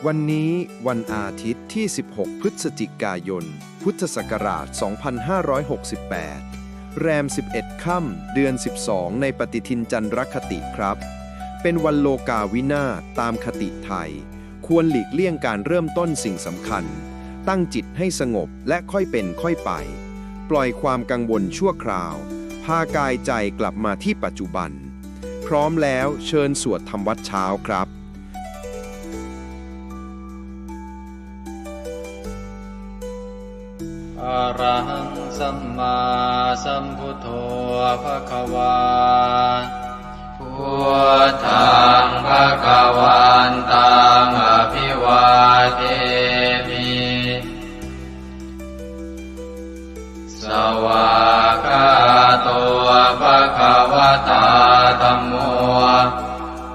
วันนี้วันอาทิตย์ที่ 16 พฤศจิกายน พุทธศักราช 2568 แรม 11 ค่ำ เดือน 12 ในปฏิทินจันทรคติครับ เป็นวันโลกาวินาศตามคติไทย ควรหลีกเลี่ยงการเริ่มต้นสิ่งสำคัญ ตั้งจิตให้สงบและค่อยเป็นค่อยไป ปล่อยความกังวลชั่วคราว พากายใจกลับมาที่ปัจจุบัน พร้อมแล้วเชิญสวดธรรมวัดเช้าครับ อะระหังสัมมาสัมพุทโธภควาพุทธังภคะวันตังอภิวาเทมิสวากขาโตภคะวะตาธัมโม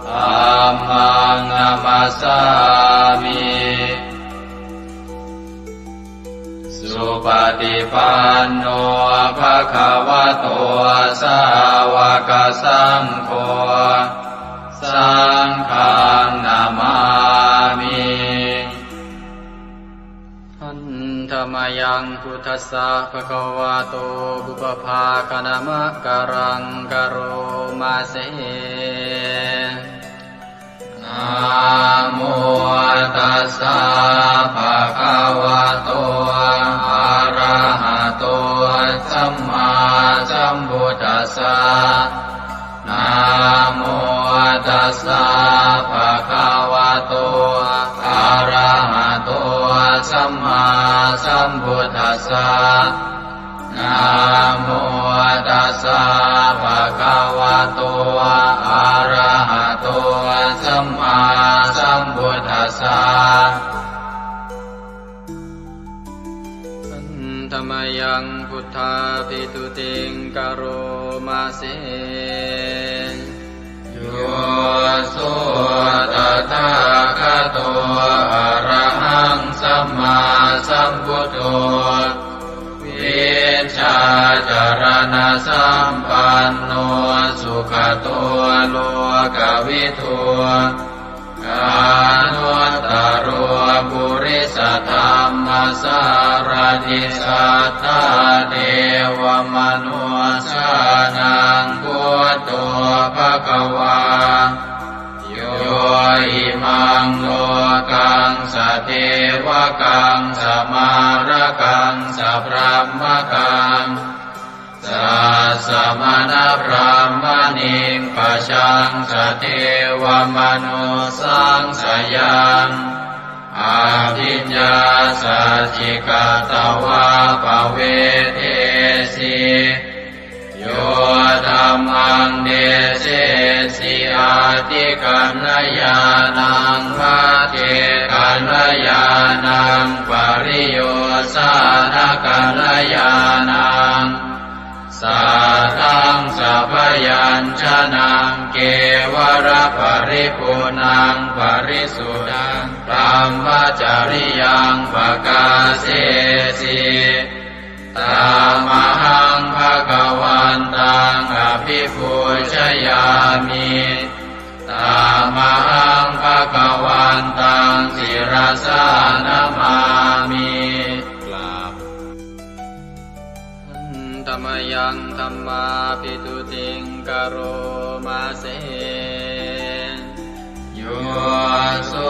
ธัมมังนัมสสามิสุปฏิปันโนภะคะวะโตสาวกสังโฆสังฆังนามามิหันธรรมยังพุทธัสสะภะคะวะโตบุปภาคณมะกะรังกะโรมาเสนะโมตัสสะภะคะวะโตอะระหะโตสัมมาสัมพุทธัสสะนะโมตัสสะภะคะวะโตอะระหะโตสัมมาสัมพุทธัสสะนะโมตัสสะภะคะวะโตอะระหะโตสัมมาสัมพุทธัสสะธรรมยังพุทธาภิตุติงกโรมาเสโยสุตถาคโตอะระหังสัมมาสัมพุทโธวิชาจารณะสัมปันโนสุขโตโลกวิทูกานุตตโรปุริสธรรมสารติสัทธาเทวมนุสานังพุทโธภควาโยอิมังโลกังสเทวกังสมารกังสัพพมกังสัสสะมณพรหมณิงปัจฉังสเทวมนุสังสยังอาภิญญาสัจจิกตวะภเวเทสิโยธัมมังเดเสสิอาติกัณญาณังภะเทกัณญาณังปริโยสานกัณญาณังสัทธังสัพยัญชนะเกวระปริปุณังปริสุทธังธรรมจริยังปกาเสสิตามหังภะคะวันตังอภิปูชยามิตามหังภะคะวันตังศิรสานามามิธรรมยังธัมมาภิตุติงกโรมาเสโยสุ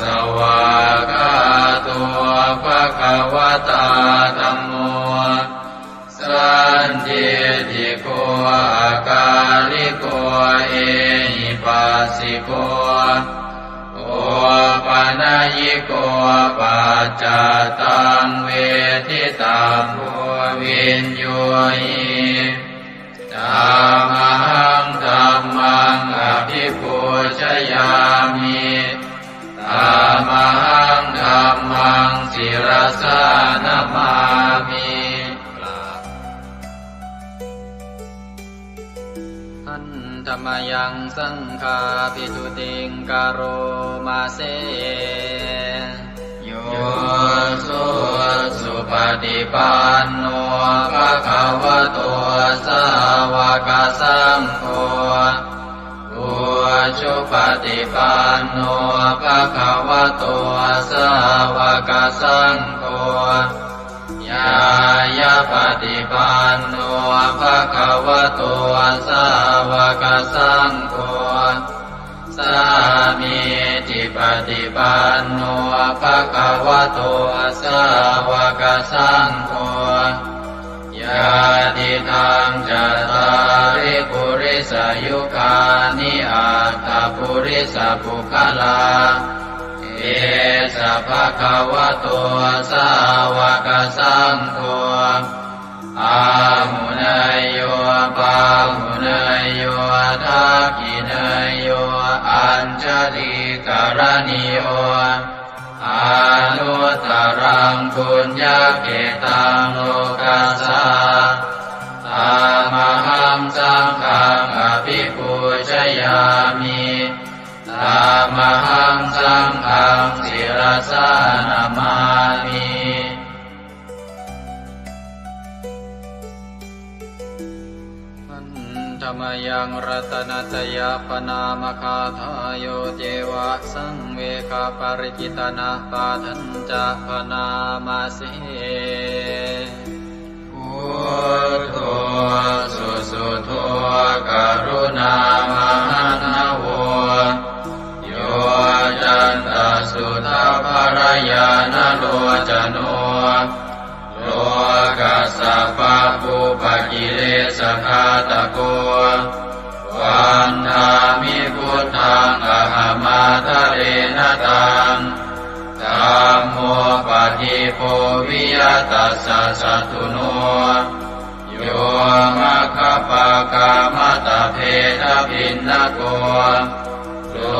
สวากขาโตภคะวะตาธัมโมสันทิฏฐิโกอาการิโกเอหิปัสสิโกโอปนัยยิโกปัจจตังเวทิตังโพวินโยหิธัมมังธัมมังอภิปูชยามิธัมมังธัมมังศิรสานามามิธรรมยังสังฆาภิตุติงกโรมาเสโยสุปฏิปันโนภะคะวะโตสาว กสังโฆอุชุปฏิปันโนภะคะวะโตสาวกสังโฆยายาปฏิปันโนภะคะวะโตสาวกสังโฆสามีจิปฏิปันโนภะคะวะโตสาวกสังโฆยาติทังจัตตาริปุริสยุคานิอัตถปุริสปุคลาเอสะภะคะวะโตสาวกสังโฆอาหุเนยโยปาหุเนยโยทักขิเนยโยอัญชลิกรณิโยอานุตตรังปุญญเกตังโลกัสสะตามหังสังฆังอภิปูชยามิตามหังสังฆังศิรสานามามิธรรมยังรัตนัตยาปนามคาทายโยเจวะสังเวคาปริจิตนาปาทัญจะปนามาสิพุทโธสุสุโธกรุณามหันนโวโยจันตสุทาภรยานโลจโนโลกัสสะปะปุปกิเลสขาตโกวันธามิพุทธังอหมาทะเรนตังธัมโมปฏิโพวิยตัสสะสัตตุโนโยมะคปะกามตะเพทพินนโกโล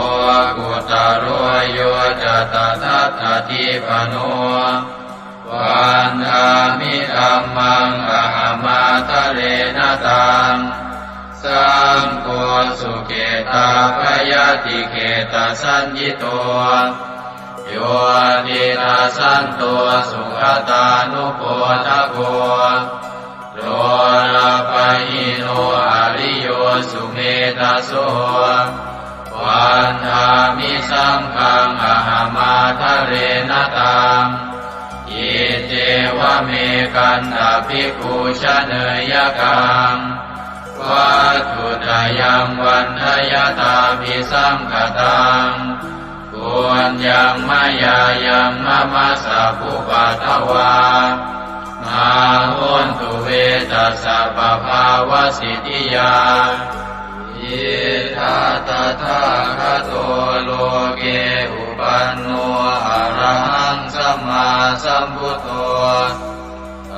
กุตโรโยจตทัตถทิปโนวันธามิธัมมังอหมาทะเรนตังสังโฆสุเกตาภยติเกตาสัญญิโตโยตินาสันโตสุขตานุโปทโกโลลาภหิโนอริโยสุเมตโสวันธามิสังฆังอหมาทะเรนตังอิเจวะเมกันตภิกขุชเนยกังวัตถุตยังวันทยตาภิสังคตังปุญญังมายายังมะมะสะภุปัตถวามาหุนตุเวตัสสะปะภาวสิทธิยาอิทัตตะทาคโตโลเกอุปันโนอะระหังสัมมาสัมพุทโธ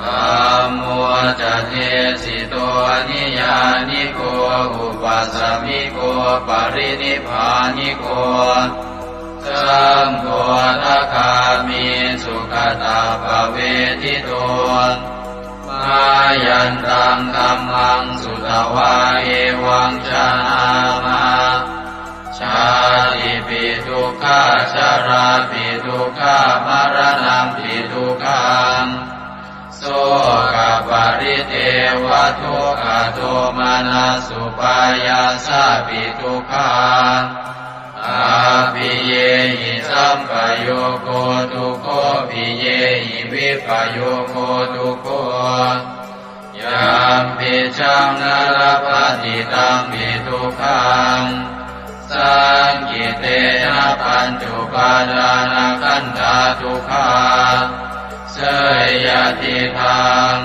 ธัมโมจะเทสิโตนิยานิโกอุปัสสมิโกปรินิพพานิโกสังโฆทัคามิสุขตาภเวทิโตมายันตังธัมมังสุตวาเอวังชนามาชาติปิทุกขาชาราปิทุกขามรณะปิทุกขังโสกปริเทวทุกขโทมานัสสุปายาสาปิทุกขังอาภิเยหิสัมปโยโคทุกโขภิเยหิวิปโยโคทุกโขยามปิชังนรปฏิตังปิทุกขังสังกิเตนะปัญจุปาทานขันธาทุกขาเสยยติทัง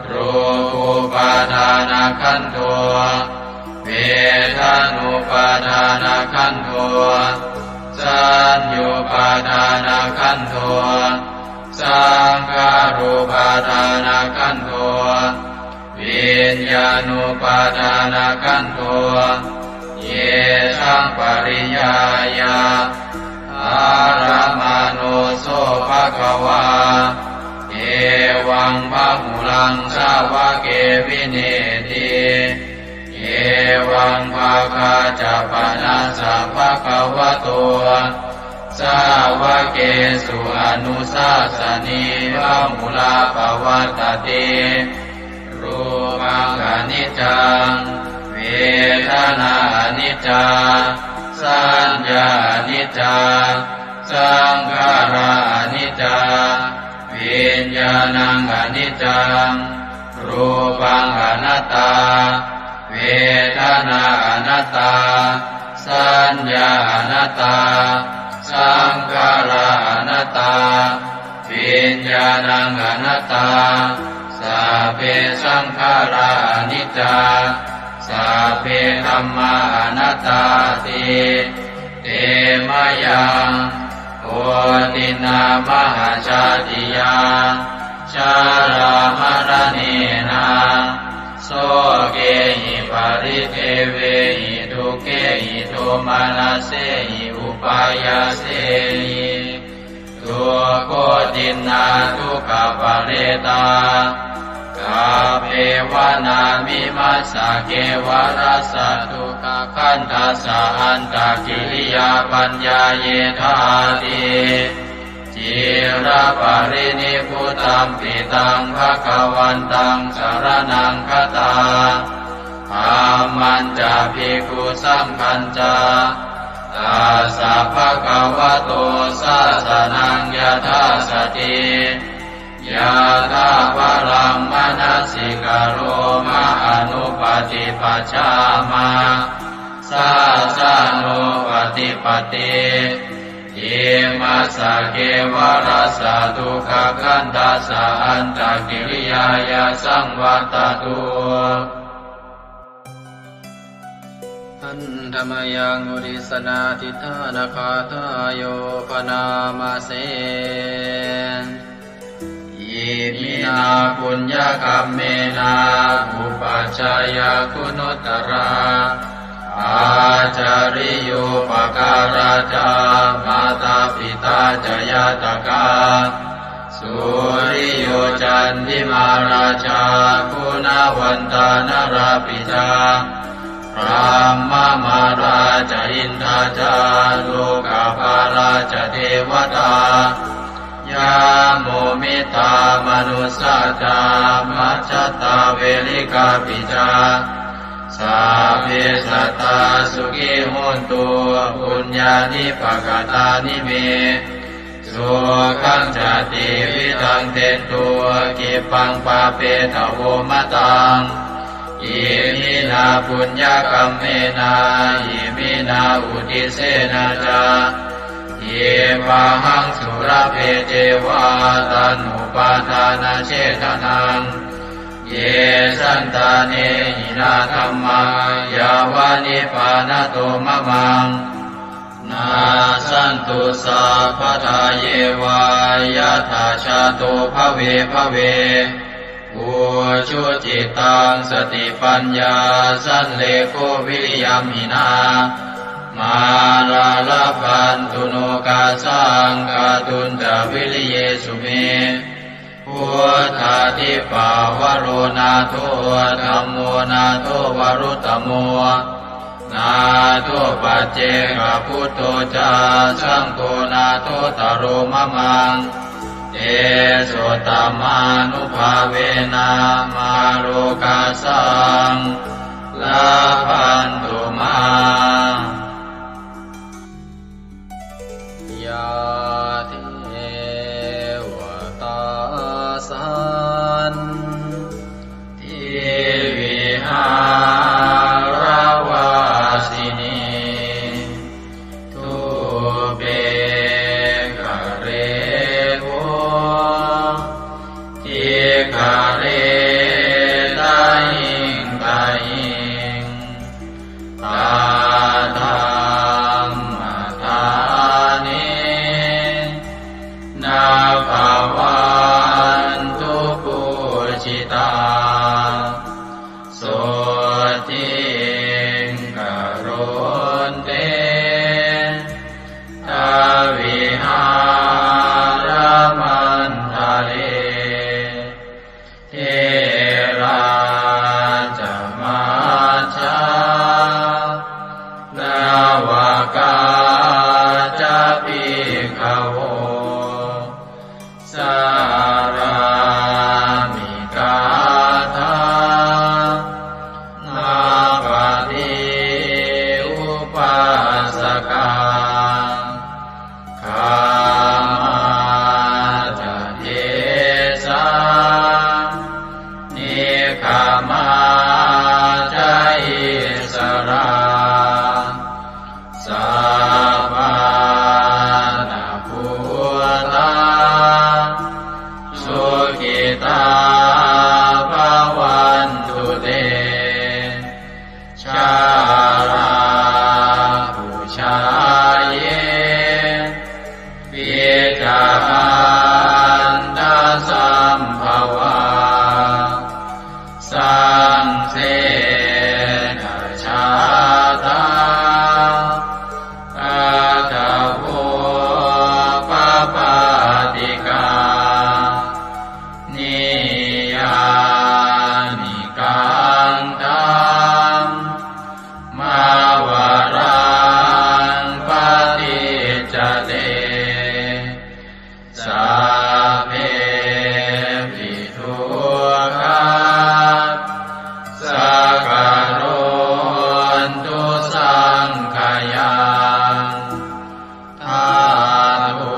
รูปุปาทานขันโทเวทานุปาทานขันโทสัญญูปาทานขันโทสังขารุปาทานขันโทวิญญาณุปาทานขันโทเยสังปริยายาอารมาโนโสภะคะวาเอวังพะหุลังสาวะเกวิเนติเอวังภาคาจะปนัสสะภะคะวะโตสาวะเกสุอนุสาสนีพะหุลาภวัตติรูปังอนิจ จังเวทนาอนิจจาสัญญาอนิจจาสังขาราอนิจจาวิญญาณังอนิจจังรูปังอนัตตาเวทนาอนัตตาสัญญาอนัตตาสังขาราอนัตตาวิญญาณังอนัตตาสัพเพสังขาราอนิจจาสัพเพธัมมาอนัตตาติเตมะยังโอตินามหาชาติยาชารามรณีนาโสเกหิปาริเทเวหิทุเกหิโทมานาเสหิอุปายาเสหิทุโกตินาทุกขปะเรตากาเภวนามิมัสสะเกวรัสสะทุกขคันทัสสะอันตกิริยาปัญญาเยธาติจิระปรินิพพุตัมปิตังภคะวันตังสรณังคตาอามันจะภิกขุสังฆัญจาตัสสะภะคะวะโตสาสนังยถาสติยะถาปรังมนัสสิกโรมะอนุปฏิปัชฌามาสาสะโนปฏิปติอิมัสสะเกวรัสสะทุกขคันทัสสะอันตกิริยายาสังวัตตุอันธรรมยังอุริสนาทิฏฐานาคาทายโยปนามาเสอิมินาปุญญกัมเมนาอุปัชฌายคุณุตตราอาจาริโยปการาจามาตาปิตาจยาตกาสุริโยจันติมาราชาคุณวันตานราปิจาพรหมมาราชอินทราจาโลกาภาราชเทวตายาโมมิตามนุสสาจามัจจตาเวลิกาปิจาสาเพสัตตาสุขิโหนตุปุญญานิปกตานิเมสุขังจติวิทังเตตัวกิปังปาเปตโวมะตังอิมินาปุญญกัมเมนาอิมินาอุติเสนาจาเยปะหังสุรเพเจวาตันุปาทานาเชตนังเยสันตาเนหินาธัมมายาวานิปานโตมะมังนาสันตุสัพพทาเยวายะถาชาโตภเวภเวอุชุจิตังสติปัญญาสันเลโกวิริยมหินามาลาลพันตุโนกาสังกาตุนจาวิริเยสุเมพุทธาทิปาวโรนาโทธัมโมนาโทวรุตตโมนาโทปัจเจกพุทโธจาสังโฆนาโทตโรมะมังเอโสตมานุภาเวนะมาโลกาสังลาพันตุมายาเทวตาสันทิวิหารวาสินีทุเปกะเรโวทิกะเรตาหิงตาหิง มาจาอิสราสัพพานาภูตาสุขิตาภวันตุเตชาราภูชายเยปิจาอันตสัมภวาสังเสนะชาตาอาตาโภปปาติกานิยานิกังตัมมาวารังปฏิจจเตสัพเพปิทุกขาสักการนตุสังขยังทาตุ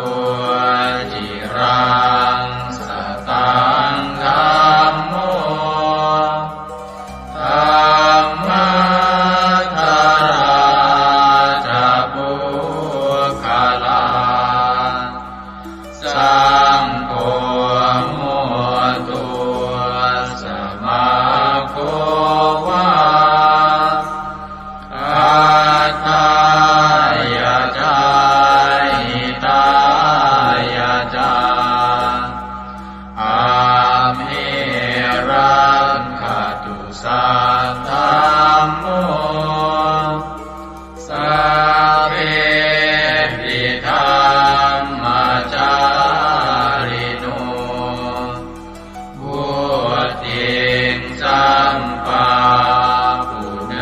จิรังสตังธัมโมธัมมัทธาราจะปุคลาสังโฆโมตุสมาโควาอัตตายาจาหิตายาจาอาเมรังคตุสัทธัมโมสัพเพปิธัมมาจาริโนพุทธิงสัมปาปุเน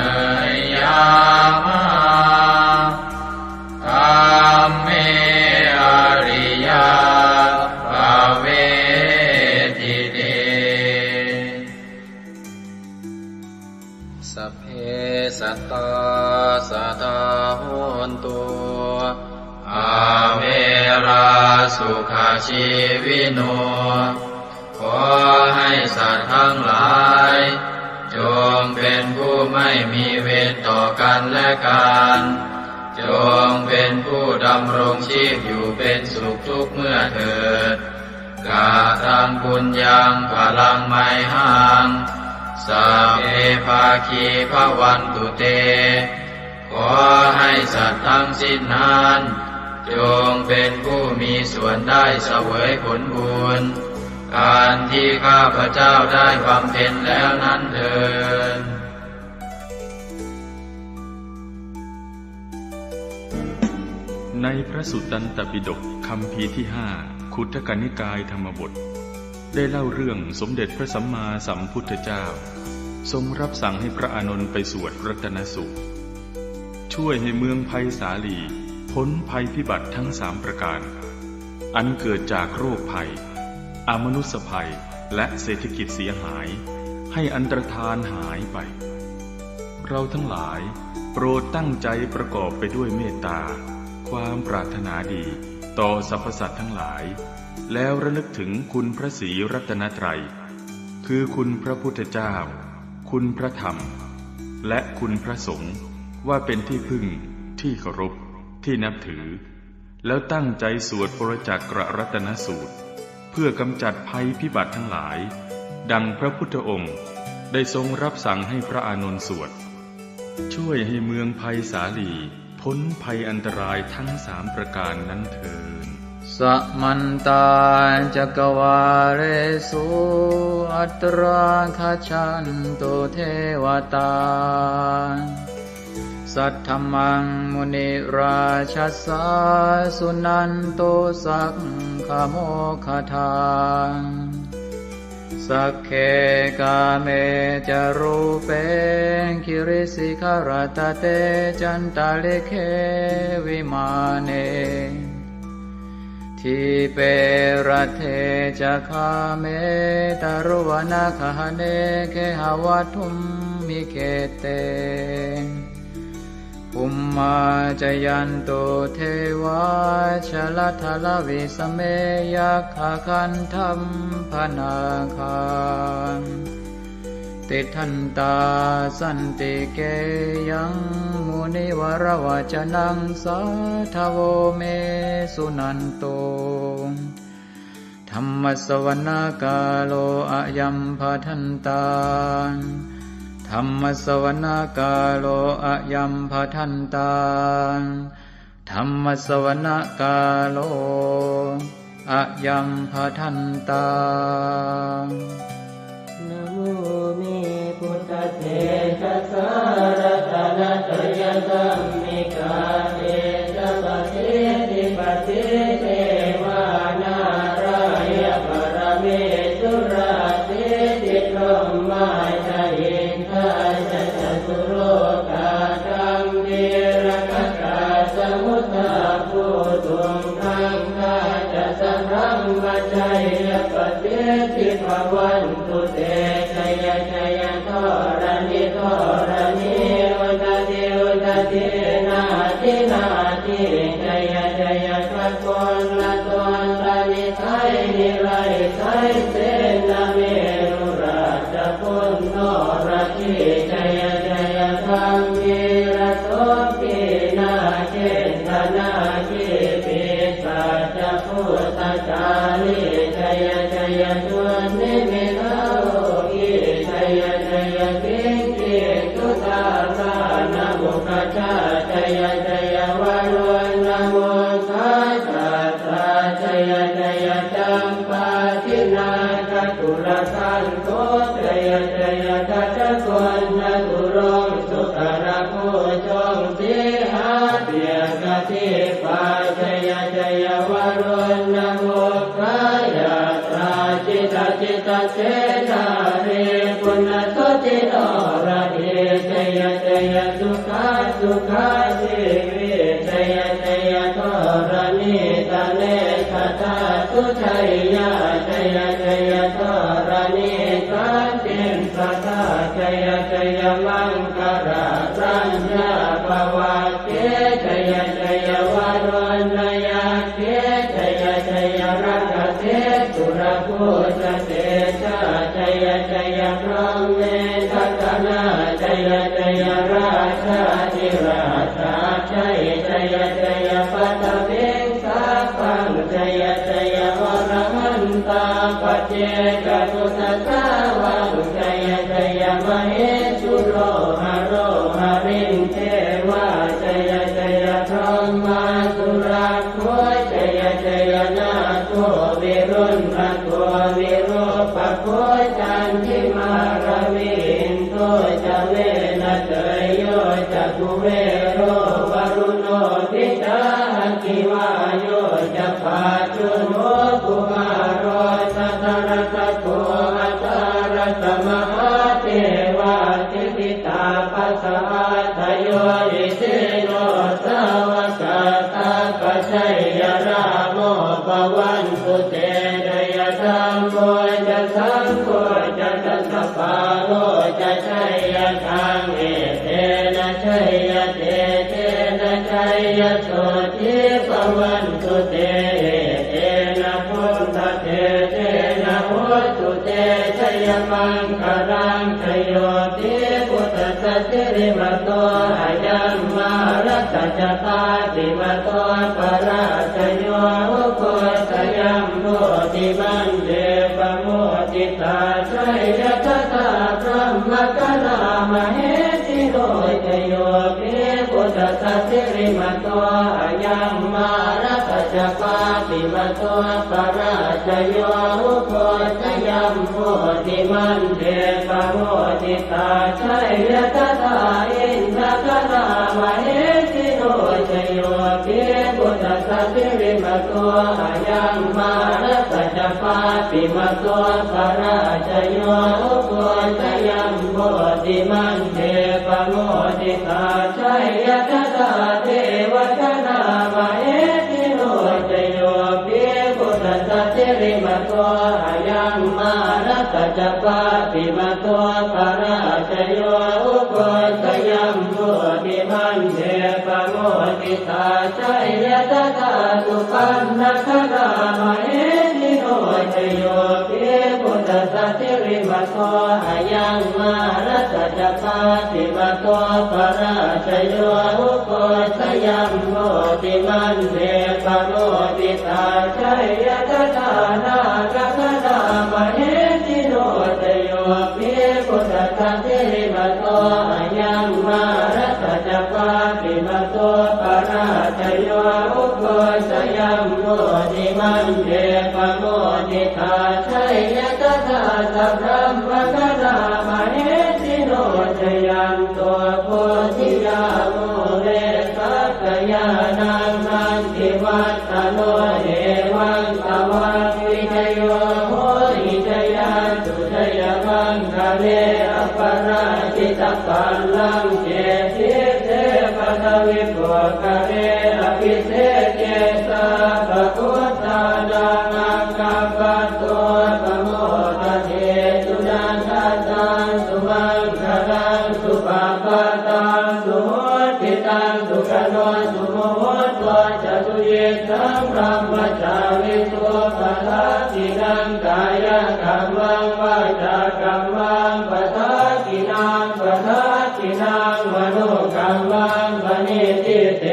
ยยามะธัมเมอริยภเวทิเตสัพเพสัตตาสัทธาโหนตุอาเวราสุขาชีวิโนขอให้สัตว์ทั้งหลายจงเป็นผู้ไม่มีเวรต่อกันและกันจงเป็นผู้ดำรงชีพอยู่เป็นสุขทุกเมื่อเถิดกาตังปุญญังพลังไมหังสัพเพภาคีภวันตุเตขอให้สัตว์ทั้งสิ้นนั้นจงเป็นผู้มีส่วนได้เสวยผลบุญการที่ข้าพเจ้าได้บำเพ็ญแล้วนั้นเถิด ในพระสุตตันตปิฎกคัมภีร์ที่5คุตกนิกายธรรมบทได้เล่าเรื่องสมเด็จพระสัมมาสัมพุทธเจ้าทรงรับสั่งให้พระอานนท์ไปสวดรัตนสูตรช่วยให้เมืองไผ่สาลีพ้นภัยพิบัติทั้ง3ประการอันเกิดจากโรคภัยอมนุษยภัยและเศรษฐกิจเสียหายให้อันตรธานหายไปเราทั้งหลายโปรดตั้งใจประกอบไปด้วยเมตตาความปรารถนาดีต่อสรรพสัตว์ทั้งหลายแล้วระลึกถึงคุณพระศรีรัตนตรัยคือคุณพระพุทธเจ้าคุณพระธรรมและคุณพระสงฆ์ว่าเป็นที่พึ่งที่เคารพที่นับถือแล้วตั้งใจสวดปรจักรรัตนสูตรเพื่อกำจัดภัยพิบัติทั้งหลายดังพระพุทธองค์ได้ทรงรับสั่งให้พระอานนท์สวดช่วยให้เมืองไผ่สาลีพ้นภัยอันตรายทั้ง3ประการนั้นเถิด สัมมันตาจักวาเรสุอัตราคชันโตเทวตาสัทธมังมุนิราชสาสุนันโตสักขโมคทาสักเคกาเมจารูเปคิริสิขารตเตจันตาเลเควิมาเนทิเปรัเทจะคาเมตารุวนาคหเนเคหวัตุมมิเคเตภุมมาจยันโตเทวาชลทลวิสเมยัคขคันธัมพนาคา ติทันตาสันติเกยังมุนิวรวจนังสาทโวเมสุนันโตธัมมสวนาคาโลอะยัมภทันตาธัมมสวนาคาโลอะยัมภทันตาธัมมสวนาคาโลอะยัมภทันตานะโมเมพุทธเถชะสารตนะตยสัมมิกาเตชะปะเทติปะเทเทวานารายะปรเมสุราเทติพรหมาจายินทาจะจตุโลกาธัมเมรคตาสมุทธาภูตุงทังคาจะสัพพัมมชัยยะปะเทติภวันตุเตชัยชัยทรณิทรณิอุตติอุตตินาทินาทิชัยชัยพระโกนละตนละนิไทยนิไรไทยเสนาเมรุราชพุนโนราชิชัยชัยธรรมิระโสปินาเจตนาจิปิสัจพุทธจาริชัยชัยชวนนิมิตาโลกิชัยชัยกิงกิตุตาสานะมุขชาชัยชัยวารุณโมสาสาสาชัยชัยจัมปาทินาคตุลสันโตชัยชัยกัจจกุณตุรงสุขระโคจงสีหาเปียกติปาชัยชัยวารุณโมกายตราจิตจิตเสนาเรปุณโสติโนระเดชัยชัยสุขาสุขาสิวิชัยชัยทรณิตาเนคตาสุชัยยาชัยชัยทรณิสันติสัทธาชัยชัยมังคารารัญญาภวะเกชัยชัยวารุณยาเกชัยชัยรักเทสุรภูชเตชะชัยชัยพรหมเมทัตนาชัยชัยราชาธิราชาชัยชัยชัยปัตตเวงสาปังชัยชัยวรหันตาปัจเจกตุสัตตาวังชัยชัยมเหสุโรหะโรหะริงเทวาชัยชัยพรหมาสุราโคชัยชัยนาโควิรุณะโควิโรปะโคจันทิมาระวินโตจะเวนะเตยโยจะกุเวโรวรุโนทิตาคิวาโยจะปาจุโนกุมารโรสัตระตะโกอัตระตมหาเทวาทิติตาปัสสะทโยอิเสโนสาวกตาปัจฉัยยราโมปวันตุเตดยธรรมโมจะสังโฆจะสัสสะปาโลจะชัยยะทังเอเตนะชัยยะเตเตนะชัยยะโสติปวันตุเตเตนะพุทธเตเตนะโหตุเตชัยมังคารังชโยติพุทธสัจจิริมโตอายัมมารัตจตาติมโตปราชโยโคสยัมโมติมันเดปโมติตาชัยยะตถาพรหมกนามเหสิโรชโยปิพุทธสัจจิริมโตอายัมมารัตจปาติมโตปราชโยโคสยัมโมติมันเดปโมติตาชัยยะตถาอินทกนามเหสิโรชโยปิพุทธสัจจิริมโตอายัมมารัตจปาติมโตปราชโยโคสยัมโมติมันเดปโมติตาชัยยะตถาเทวกนามเหสิโรชโยปิพุทธสัจจิริมโตอายัมมารัตจปาติมโตปราชโยโคสยัมโมติมันเดปโมติตาชัยยะตถาสุปันนคนามเหสิโรชโยปิพุทธสัจจิริมโตอายัม ยังมารัตจัปาติมาโตปราชโยอุโกชยัมโมติมันเนปโมติตาชัยยะทานาคตนามเหติโนตโยภิพุทธะเทมาโตยังมารัตจัปาติมาโตปราชโยอุโกชยัมโมติมันเนปโมติตาชัยยะทาสัพพะมะกะนามเหติโนตยัมโตโพธิยาโมเรสักยานังนันติวัตตโนเอวังตวังวิจโยโหหิจยาสุจยมังคะเลอปราชิตปัลลังเจติเตปะทวิปุคะเลอภิเศษเจสะภะพุทธานังอังคัปปะโตปะโมทะเทสุนันทตังสุมังคลังสุปะปะตังสุโหติตังสุขโนสุโมโหตัวจตุเยสังพรหมจาริโสปะทัสสินังกายกัมมังวาจากัมมังปะทัสสินังปะทัสสินังมโนกัมมังปณิทิเต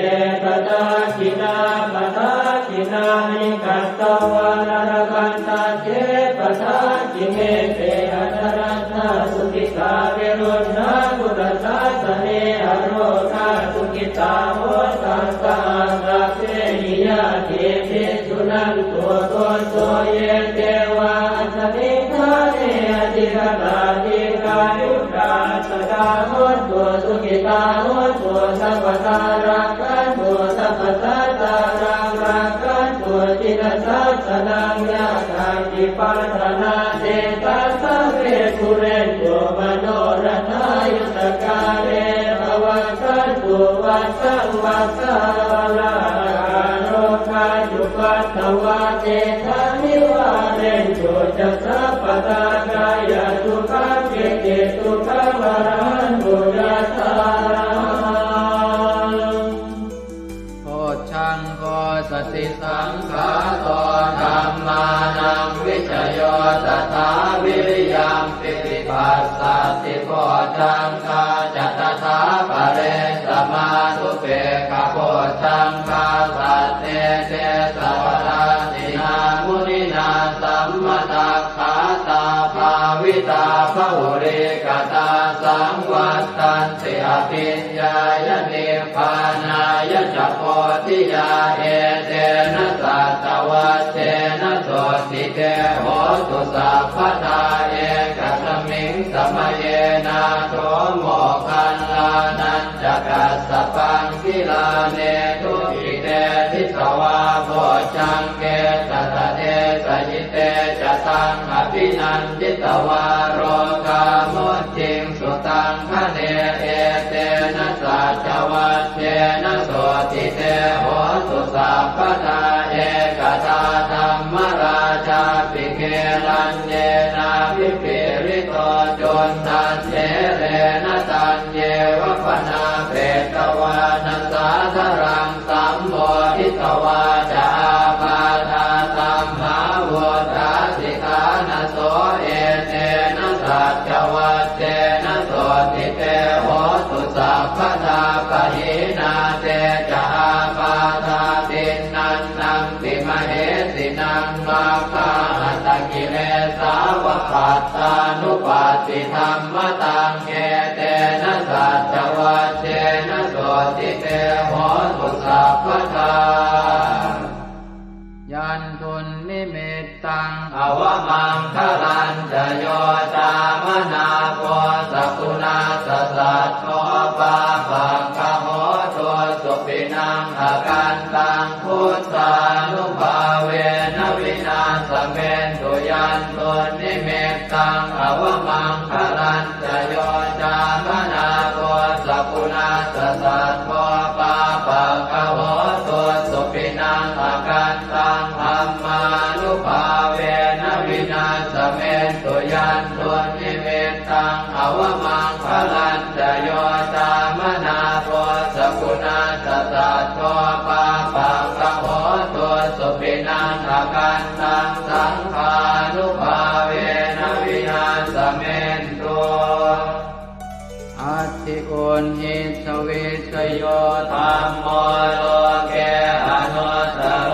ปะทัสสินาปะทัสสินานิกัตตวานรกันตาเจปะทัสสิเมเตอัตรัตถสุขิตาเวรุณาพุทธศาสเนอโรคาสุขิตาโหตัสสะสัพเพหิยะเทปิสุนันตัวโตโตเยเทวาสมิทาเนอติกตาติกายุกาสกาโหตัวสุขิตาโหตัวสัพพตารักขันตัวสัพพตาตารักขันตัวจิตสัสสนังยาคันติปัฏฐานาเตตัสสะเวทุเรนโยมโนรัตายุตกาเลภวัตสันตุวัสสังวัสสะลาโรคาจุปัตถวาเตทานิวาเรนโยจัสสะปะตากายสุขังเกติสุขังวรันตุยัสสะโพชังโพสติสังขาโตธัมมานังวิจโยตถาวิริยังปิติปัสสัตติโพชังคาจัตถาปะเรสมานุเปกขโพชังคาสัตเตเตสวะราตินามุนินาสัมมตัคขาตาภาวิตาภุริกตาสังวัตตันติอภิญญายนิพพานายจักโพธิยาเอเตนะสัตวัตเตนะโสติเตโหตุสัพพทาเอกสมิงสมเยนะโสโมคันลานันจักสสปังกิลาเนทุอิเตทิสวาโพชังเกตตะเตสยิเตจะตังอภินันจิตวาโรกามุจิงสุตังคะเนเอเตนะสัจวัตเตนะโสติเตโหตุสัพพทาเอกตาธัมมราชาปิเกลันเยนาภิปิริโตจนทันเจเรนะตันเยวะปนาเปตวานัสสาธรังสัมโมทิตวาจาปาทาสัมภาวตาสิกานะโสเอเตนะสัจวัตเตนะโสติเตโหตุสัพพทาปะหินาเตจาปาทาตินันนังติมเหสินังมาคาหัตกิเลสาวปัตตานุปัสสิธรรมตังเกเตนะสัจวัตเตนะโสติเตโหตุสัพพทายันทุนนิมิตตังอวมังคลันจโยตามนาโพสกุณาสสัตโตปาปังคโหตัวสุปินังอาการตังพุทธานุภาเวนะวินาสเมนตุยันตุนนิมิตตังอวมังคลันจโยตามนาโพสกุณาสสัตโตปาปังคโหตัวสุปินังอาการตังธัมมานุภาเวนะวินาสเมนตุยันตุนิมิตตังอวมังคลันจโยตามนาโพสกุณาสสัตโตปาปังคโหตุ ญหิสวิสโยธัมโมโลเกอนุตตโร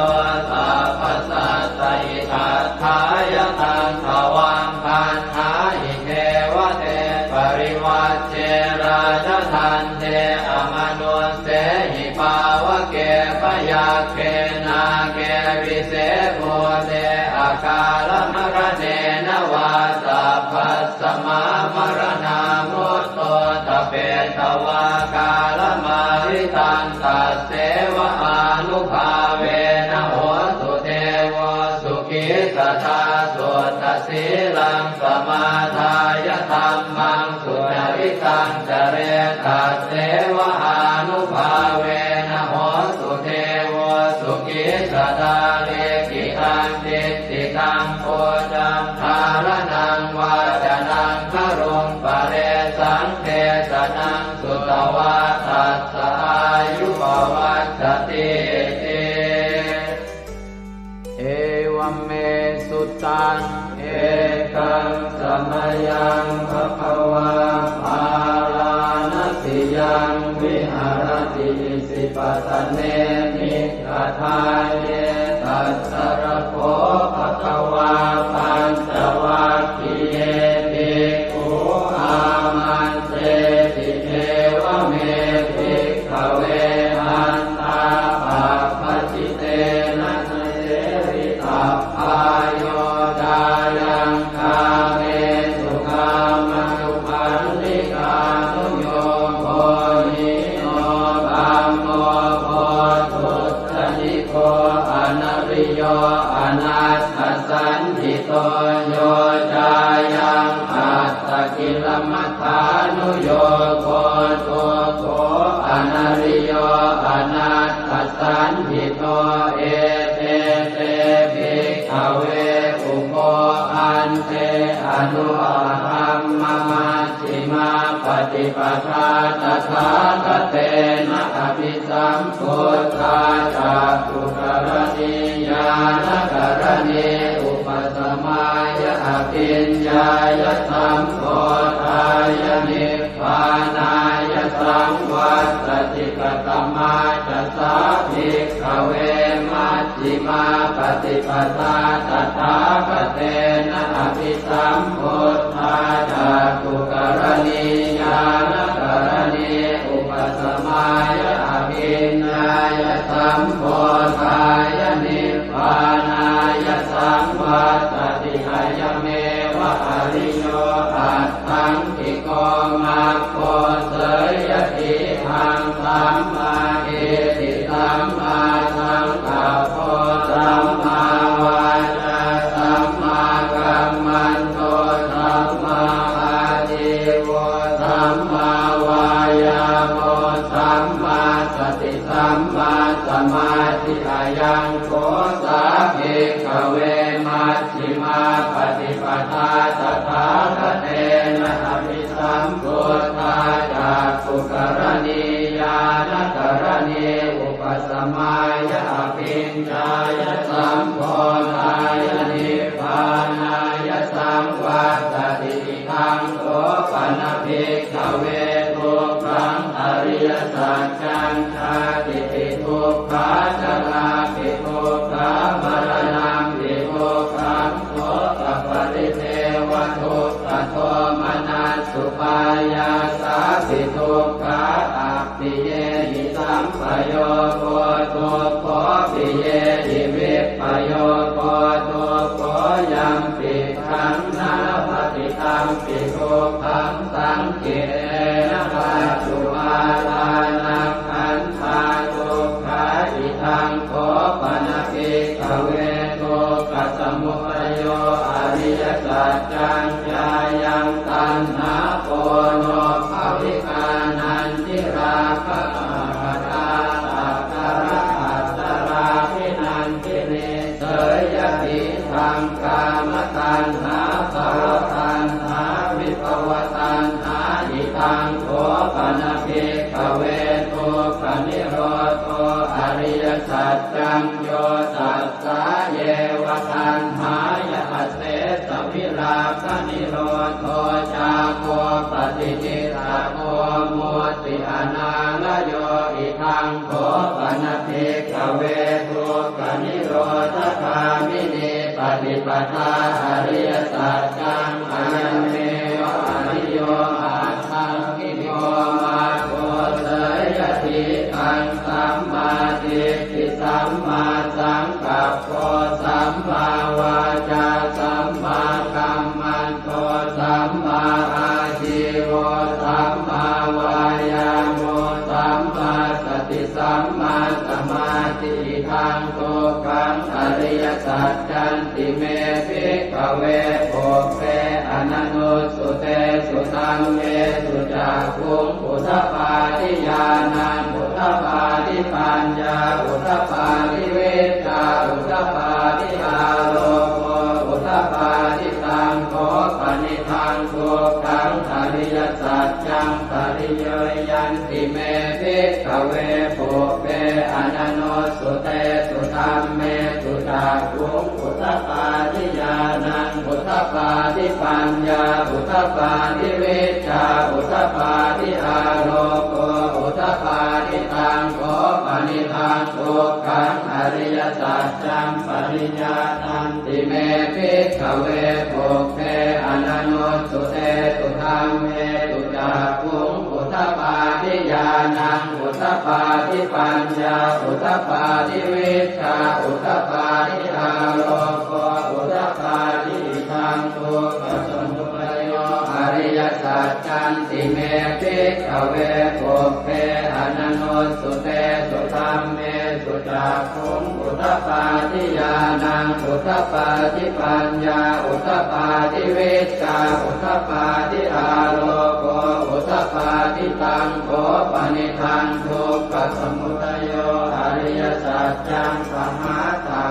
สัพพสัตตอิทัฏฐายตังภวังคันธาอิเทวเตปริวัชเชราชทันเตอมนุสเสหิภาวะเกปยาเกนาเกวิเศษโมเตอาการมรเนนวาสัพพสมามรณามุตโตตเปตวากาลมาริตันตัสเสวะอานุภาเวนะโหตุเทวสุขิสตาสุตสีลังสมาทายธัมมังสุจริตังจเรตัสเสวะอานุภาเวนะโหตุเทวสุขิสตาเลกิตังติติตังโพจังทารนังวาจนังครุงปะเรสังเทสนังสุตวาทัสสะอายุปวัฏฏติเอวัมเมสุตังเอกังสมยังภควาภาลานติยังวิหารติสิปตเนมิกทายเยตัสสรโคภควาปัญจวัคคีย์เยภิกขุอามันเตติเทวเมภิกขเวหันตาปัปปจิเตนะเสวิตัพพายโยดายังคาเมสุขามสุขันธิกานุโยโภหิโนธัมโมโพธุตนิโกอนัริโยอนัตถสันติโตโยจายังอัตตกิลมัฏฐานุโยโคตุโกอนัริโยอนัตถสันติโตเอเตเตภิกขเวอุโภอันเตอนุธัมมมัชฌิมาปฏิปทาตถาคเตนะอภิสัมพุทธาจักขุกรณีญาณกรณีอุปสมายะอภิญญายะสัมโพธายะนิพพานายะสังวัตติกตมาจัสสะภิกขเวมัชฌิมาปฏิปทาตถาคเตนะอภิสัมพุทธาจักขุกรณีญาณกรณีอุปสมายะอภิญญายะสัมโพธายะนิพพานายะสังวัตติกายเมวะอริโยอัตถังกิโกมัคโคเสยติหังสัมมาเอติสัมมาสังกัปโปสัมมาวาจาสัมมากัมมันโตสัมมาอาชีวะสัมมาวายาโมสัมมาสติสัมมาสมาธิอายังโกสาภิกขเวมัชฌิมาปฏิปทาตถาคเตนะอภิสัมพุทธาจักขุกรณีญาณกรณีอุปสมายะอภิญญายะสัมโพธายะนิพพานายะสังวัตติทังโสปนภิกขเวทุกขังอริยสัจจังชาติปิทุกขาจราปิทุกขามรณะปิทุกขังโสตปริเทวทุกขโทมนัสสุปายาสาปิทุกขาอัปปิเยหิสัมปโยโคตุโคปิเยหิวิปปโยโคตุโคยัมปิขังนาปฏิตังปิทุกขังสังเกนะปัจจุบันลานังขันธาทุกขาอิทังโคปนภิกขเวทุกขสมุทัยโยอริยสัจจังญายังตัณหาโปโนภวิกานันทิราคะปัตตาตัตตระอัตตราภินันทิเนเสยติทังกามตัณหาภวตัณหาวิภวตัณหาอิทังโคปนภิกขเวทุกขนิโรธอริยสัจจังโยตัสสะเยวตัณหายะเสสวิราคะนิโรธจาโคปฏิจิตาโคมุติ ปิอนาลโยอิทังโขปนภิกขเวทุกขนิโรธคามินีปฏิปทาอริยสัจจังอายันเมวะอริโยอาทังกิโยมาโกเสยทิทังสัมมาทิฏฐิสัมมาสังกัปโปสัมมาวาจาสัมมากัมมันโตสัมมาอาชีวะสัมมาวายาโมสัมมาสติสัมมาสมาธิทังโตกังอริยสัจจันติเมภิกขเวโภเปอนันโนสุเตสุตังเมสุจักขุงอุทธปาทิญาณังอุทธปาทิปัญญาอุทธปาทิเวชาอุทธปาทิอาโลโกอุทธปาทิตังโขปนิทังโกกังอริยสัจจังปริโยยันติเมภิกขเวโภเปอนันโนสุเตสุธัมเมสุจักขุงอุทธปาทิญาณังอุทธปาทิปัญญาอุทธปาทิเวชาอุทธปาทิอาโลโกอุทธปาทิตังโขปนิทังโกกังอริยสัจจังปริญญาตันติเมภิกขเวโภเปอนันโนสุเตสุธัมเมสุจักขุงอุทธปาทิญาณังอุทธปาทิปัญญาอุทธปาทิเวชาอุทธปาทิอาโลโกอุทธปาทิทังโกปัสสมุปโยอริยสัจจันติเมภิกขเวโภเปอนันโนสุเตสุธัมเมสุจักขุงอุทธปาทิญาณังอุทธปาทิปัญญาอุทธปาทิเวชาอุทธปาทิอาโลโกอุทธปาทิตังโขปนิทังทุกขสมุทัยโยอริยสัจจังปหาตา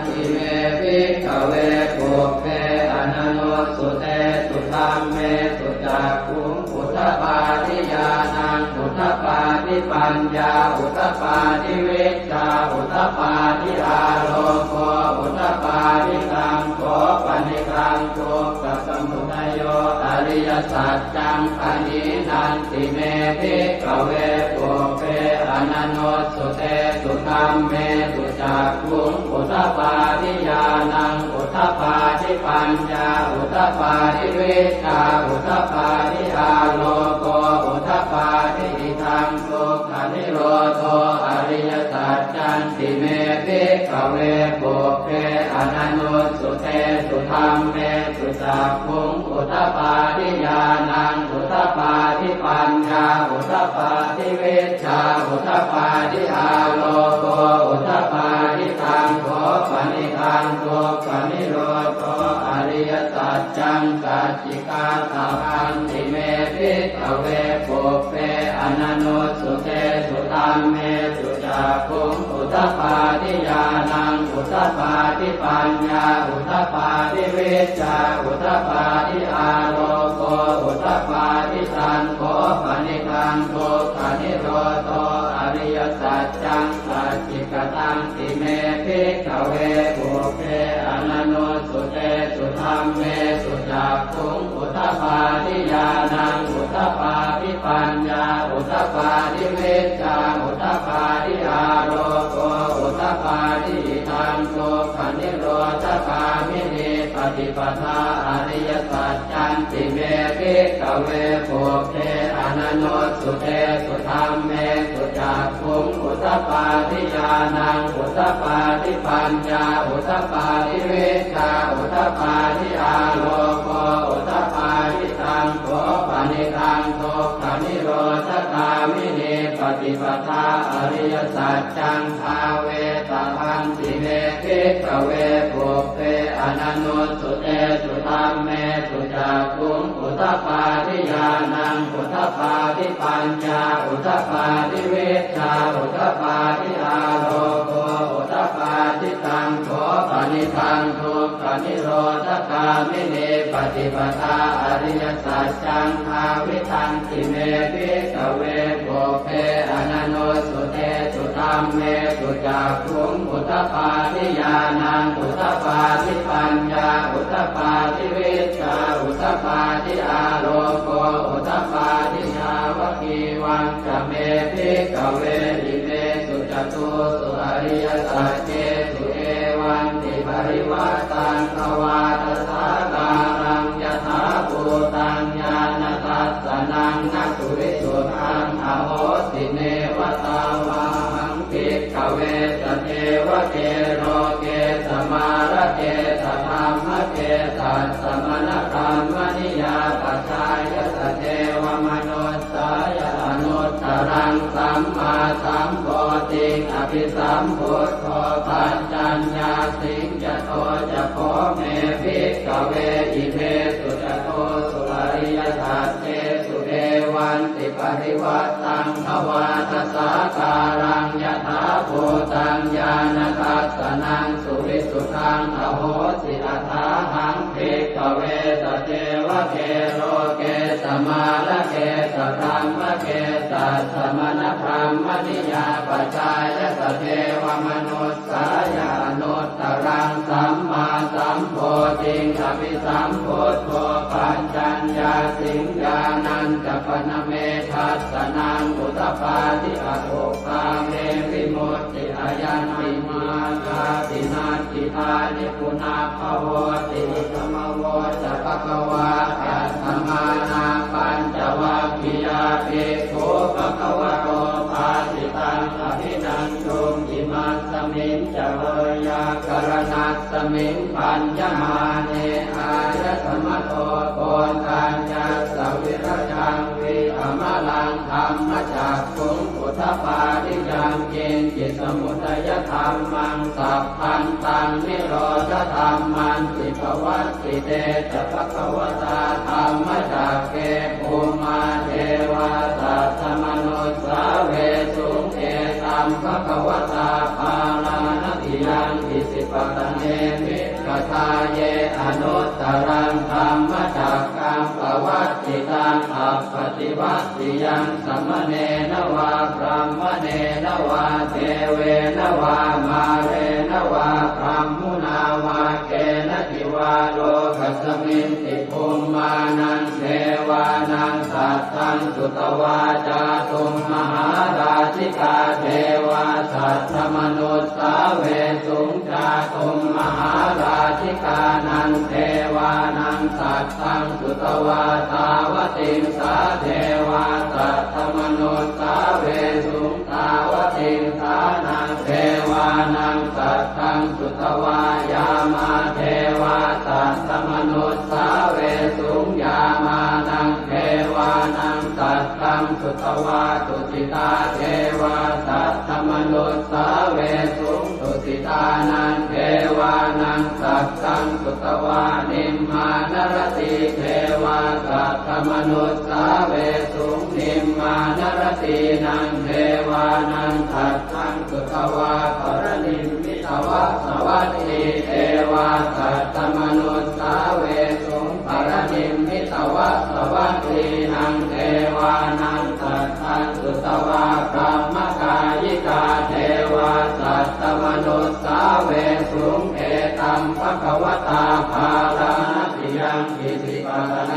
ทิเมภิกขเวโภเปอนันโนสุเตสุธัมเมสุจักขุงอุทธปาทิญาณังอุทธปาทิปัญญาอุทธปาทิเวชาอุทธปาทิอาโลโกอุทธปาทิตังโขปนิทังทุกขสมุทัยโยอริยสัจจังปณินันติเมภิกขเวโภเปอนันโนสุเตสุธัมเมสุจักขุงอุทธปาทิญาณังอุทธปาทิปัญญาอุทธปาทิเวชาอุทธปาทิอาโลโกอุทธปาทิทังทุกขนิโรโธอริยสัจจันติเมภิกขเวโภเปอนันโนสุเตสุธัมเมสุจักขุงอุทธปาทิญาณังอุทธปาทิปัญญาอุทธปาทิเวชาอุทธปาทิอาโลโกอุทธปาทิตังโขปนิทังทุกขนิโรโธอริยสัจจังสัจจิกาตาพันติเมภิกขเวโภเปอนันโนสุเตสุธัมเมสุจักขุงอุทธปาทิญาณังอุทธปาทิปัญญาอุทธปาทิเวชาอุทธปาทิอาโลโกอุทธปาทิตังโขปนิทังทุกขนิโรโธอริยสัจจังสัจจิกตังติเมภิกขเวโภเปอนันโนสุเตสุธัมเมสุจักขุงอุทธปาทิญาณังอุทธปาทิปัญญาอุทธปาทิเวชาอุทธปาทิอาโลโกอุทธปาทิทังทุกขนิโรธคามินีปฏิปทาอริยสัจจันติเมภิกขเวโภเปอนันโนสุเตสุธัมเมสุจักขุงอุทธปาทิญาณังอุทธปาทิปัญญาอุทธปาทิเวชาอุทธปาทิอาโลโกอุทธปาทิตังโขปนิทังทุกขนิโรธคามินีปฏิปทาอริยสัจจังภาเวตพันติเมภิกขเวโภเปอนันโนสุเตสุธัมเมสุจักขุงอุทธปาทิญาณังอุทธปาทิปัญญาอุทธปาทิเวชาอุทธปาทิอาโลโกอุทธปาทิตังโขปนิทังทุกขนิโรธคามินีปฏิปทาอริยสัจจังภาวิทันติเมภิกขเวโภเปอนันโนสุเตสุธัมเมสุจักขุงอุทธปาทิญาณังอุทธปาทิปัญญาอุทธปาทิเวชาอุทธปาทิอาโลโกอุทธปาทิชาวกีวา วังจะเมภิกขเวอิเมสุจตุสุอริยสัจเจสุเอวันติปริวัตตังภวาตสาการังยถาภูตังญาณทัสสนังนักสุวิสุทธังอโหสิเนวตาวาหังภิกขเวสเทวเกโรเกสมาระเกสธรรมเกสัสสมณธรรมนิยาปัจจายสเทวมนุสสายอนุตตรังสัมมาสัมโพธิอภิสัมพุทโธปัญจัญญาสิงจโตจะโพเมภิกขเวอิเมสุจโตสุอริยสัจเจสุเอวันติปริวัตตังภวาตสาการังยถาภูตังญาณทัสสนังสุวิสุทธังอโหสิอัฏฐาหังภิกขเวสเทวเกโรเกสมาระเกสธรรมเกสัสสมณธรรมนิยาปัจจายสเทวมนุสสายานุตตรังสัมมาสัมโพธิอภิสัมพุทโธปัญจัญญาสิงญาณัญจปนเมทัสสนังอุตตปาทิอโภคาเมวิมุตติอายันติมาคาตินาติทานิปุนาภโวติธรรมโวจะภควาอัตถมานาปัญจวัคคียาภิกขุภควโตภาสิตังอภินันตุอิมัสสมิงจะเวยากรณัสสมิงปัญญมาเนอายสมโตโกนทัญญาสวิรจังวิอมลังธรรมจักขุงพุทธปาทิยังเกณฑ์จิตสมุทัยธรรมังสัพพันตังนิโรธธรรมันติภวัตติเตจะภควตาธรรมจักเกภูมาเทวาสัตตมนุสสาเวสุงเอตัมภควตาภาลานติยังอิสิปตเนมิกทาเยอนุตตรังธรรมจักกังปวัตติตังอัปปติวัตติยังสัมมเนนวาพรหมเนนวาเทเวนวามาเรนวาพรหมุนาวาเกณติวาโลกัสมินติภูมานังเทวานังสัตตังสุตวาจาตุมมหาราชิกาเทวาสัตตมนุสสาเวสุงจาตุมมหาราชิกานังเทวานังสัตตังสุตวาตาวติงสาเทวาสัตตมนุสสาเวสุงตาวติงสานังเทวานังสัตตังสุตวายามาเทวาสัตตมนุสสาเวสุงยามานังเทวานังสัตตังสุตวาตุสิตาเทวาสัตตมนุสสาเวสุงตุสิตานังเทวานังสัตตังสุตวานิมมานรติเทวาสัตตมนุสสาเวสุงนิมมานรตินังเทวานังสัตตังสุตวาปรนิมมิตวะสวัสดีเทวาสัตตมนุสสาเวสุงปรนิมมิตวะสวัสดีนังเทวานังสัตตังสุตวาพรหมกายิกาเทวาสัตตมนุสสาเวสุงเอตัมภควตาภาลานติยังอิสิปตเน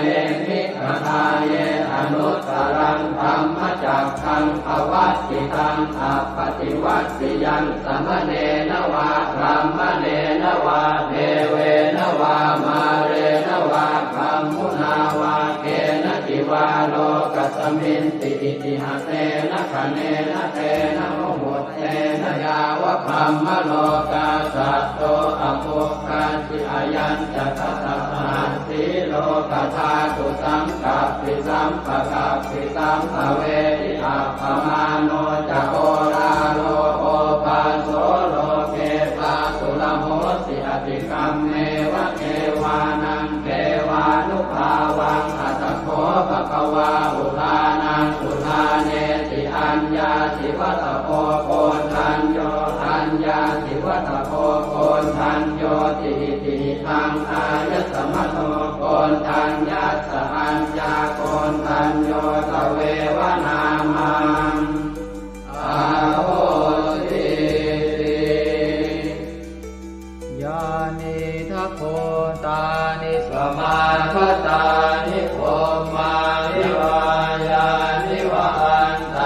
มิกทาเยอนุตตรังธรรมจักขังภวัตติตังอัปปติวัตติยังสัมมเนนวาพรหมเนนวาเทเวนวามาเรนวาพรหมุนาวาเกณติวาโลกัสมินติอิติหะเตนะคะเนนะเตนะโมโหเตนะยาวะพรหมโลกาสัตโตอโภคันติอายัญจะทัสสะหันติโลกธาตุสังกัปปิสัมปะกัปปิสัมภเวทิอัปปมาโนจะโอราโลโอปาโสโลเกปาสุลโหสิอติกัมเมวะเกวานังเกวานุภาวังอัตถโขภควาอุทานังอุทาเนติอัญญาสิวัตโพโกนทัญโยอัญญาสิวัตโพโกนทัญโยติติทังอายสมโตโกนทัญญาสอัญญาโกนทัญโยตเววนามังอาโหติยานิทัพโพตานิสมาคตานิโภมานิวายานิวาอันต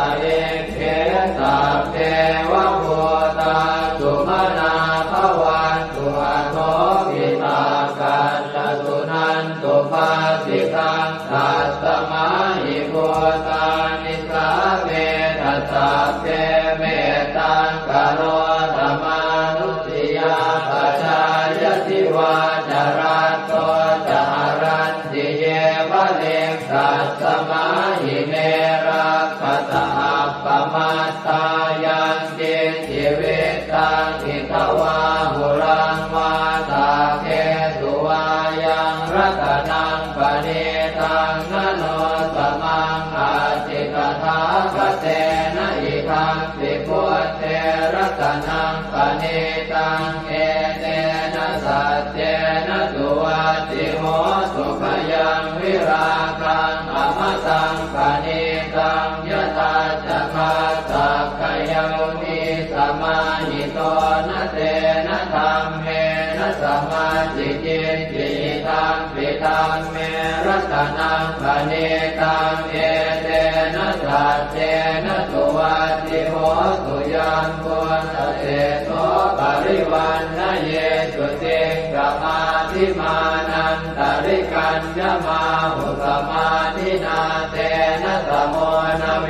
นิสาเวทัสสะเทเมตังกโรธรรมานุติยาปัจจายติวาจารัตโตจารันติเยวะเลกัสสมาหิเมรักขตาปมัตตายังเกจิเวตังอิทวาหุรังวาตาเกสุวายังรัตนังปณิตังนโนสมังอาจิกถาคเตนะอิทังปิพุทเทรัตนังปณิตังเอเตนะสัจเจนะสุวัตติโหสุขยังวิราคังอมตังปณิตังยตาจักขาสักขยามิสมาหิโตนะเตนะธรรมเมนะสมาธิจิตติตังปิตังเมรัตนังปณิตังเอเตนะสัจเจนะสุวัตติโหสุยัมพุทธเตโสปริวันนะเยสุติงกมาธิมานันตริกัญญมาหุสมาธินาเตนะสโมนะเว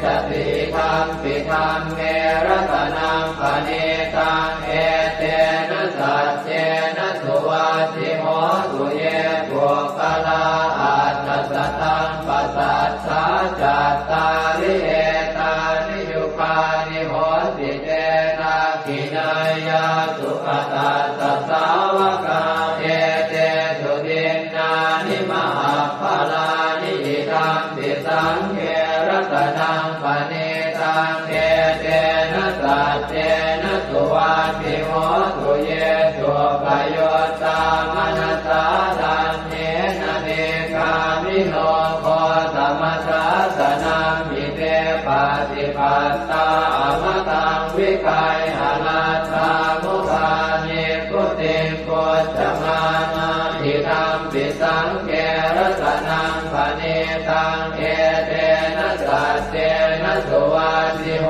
สติธัมปิธัมเมรัตนังปณิตังเอเตนะสัจเจนะสุวัตติโหสุเยปุคลาอัตถสัตตังปัสสัทธาจัตตาริเอตานิยุคานิโหติเตนะกินายาสุขตาสัสสาวกาเอเตสุตินนานิมหาภลานิอิทัมปิสังเขรัตนังปณิตังเอเตนะสัจเจนะสุวัตติโหสุเยสุปโยตามนัสสาทันเนนะเนกามิโนโคสมัสสะสนังมิเตปฏิปัตตาอมตังวิคัยหนาตามุขานิพุติงโกจมานาทิธัมปิสังเกรัตนังปณิตังเอเตนะสัจเจนะสุวัตติโห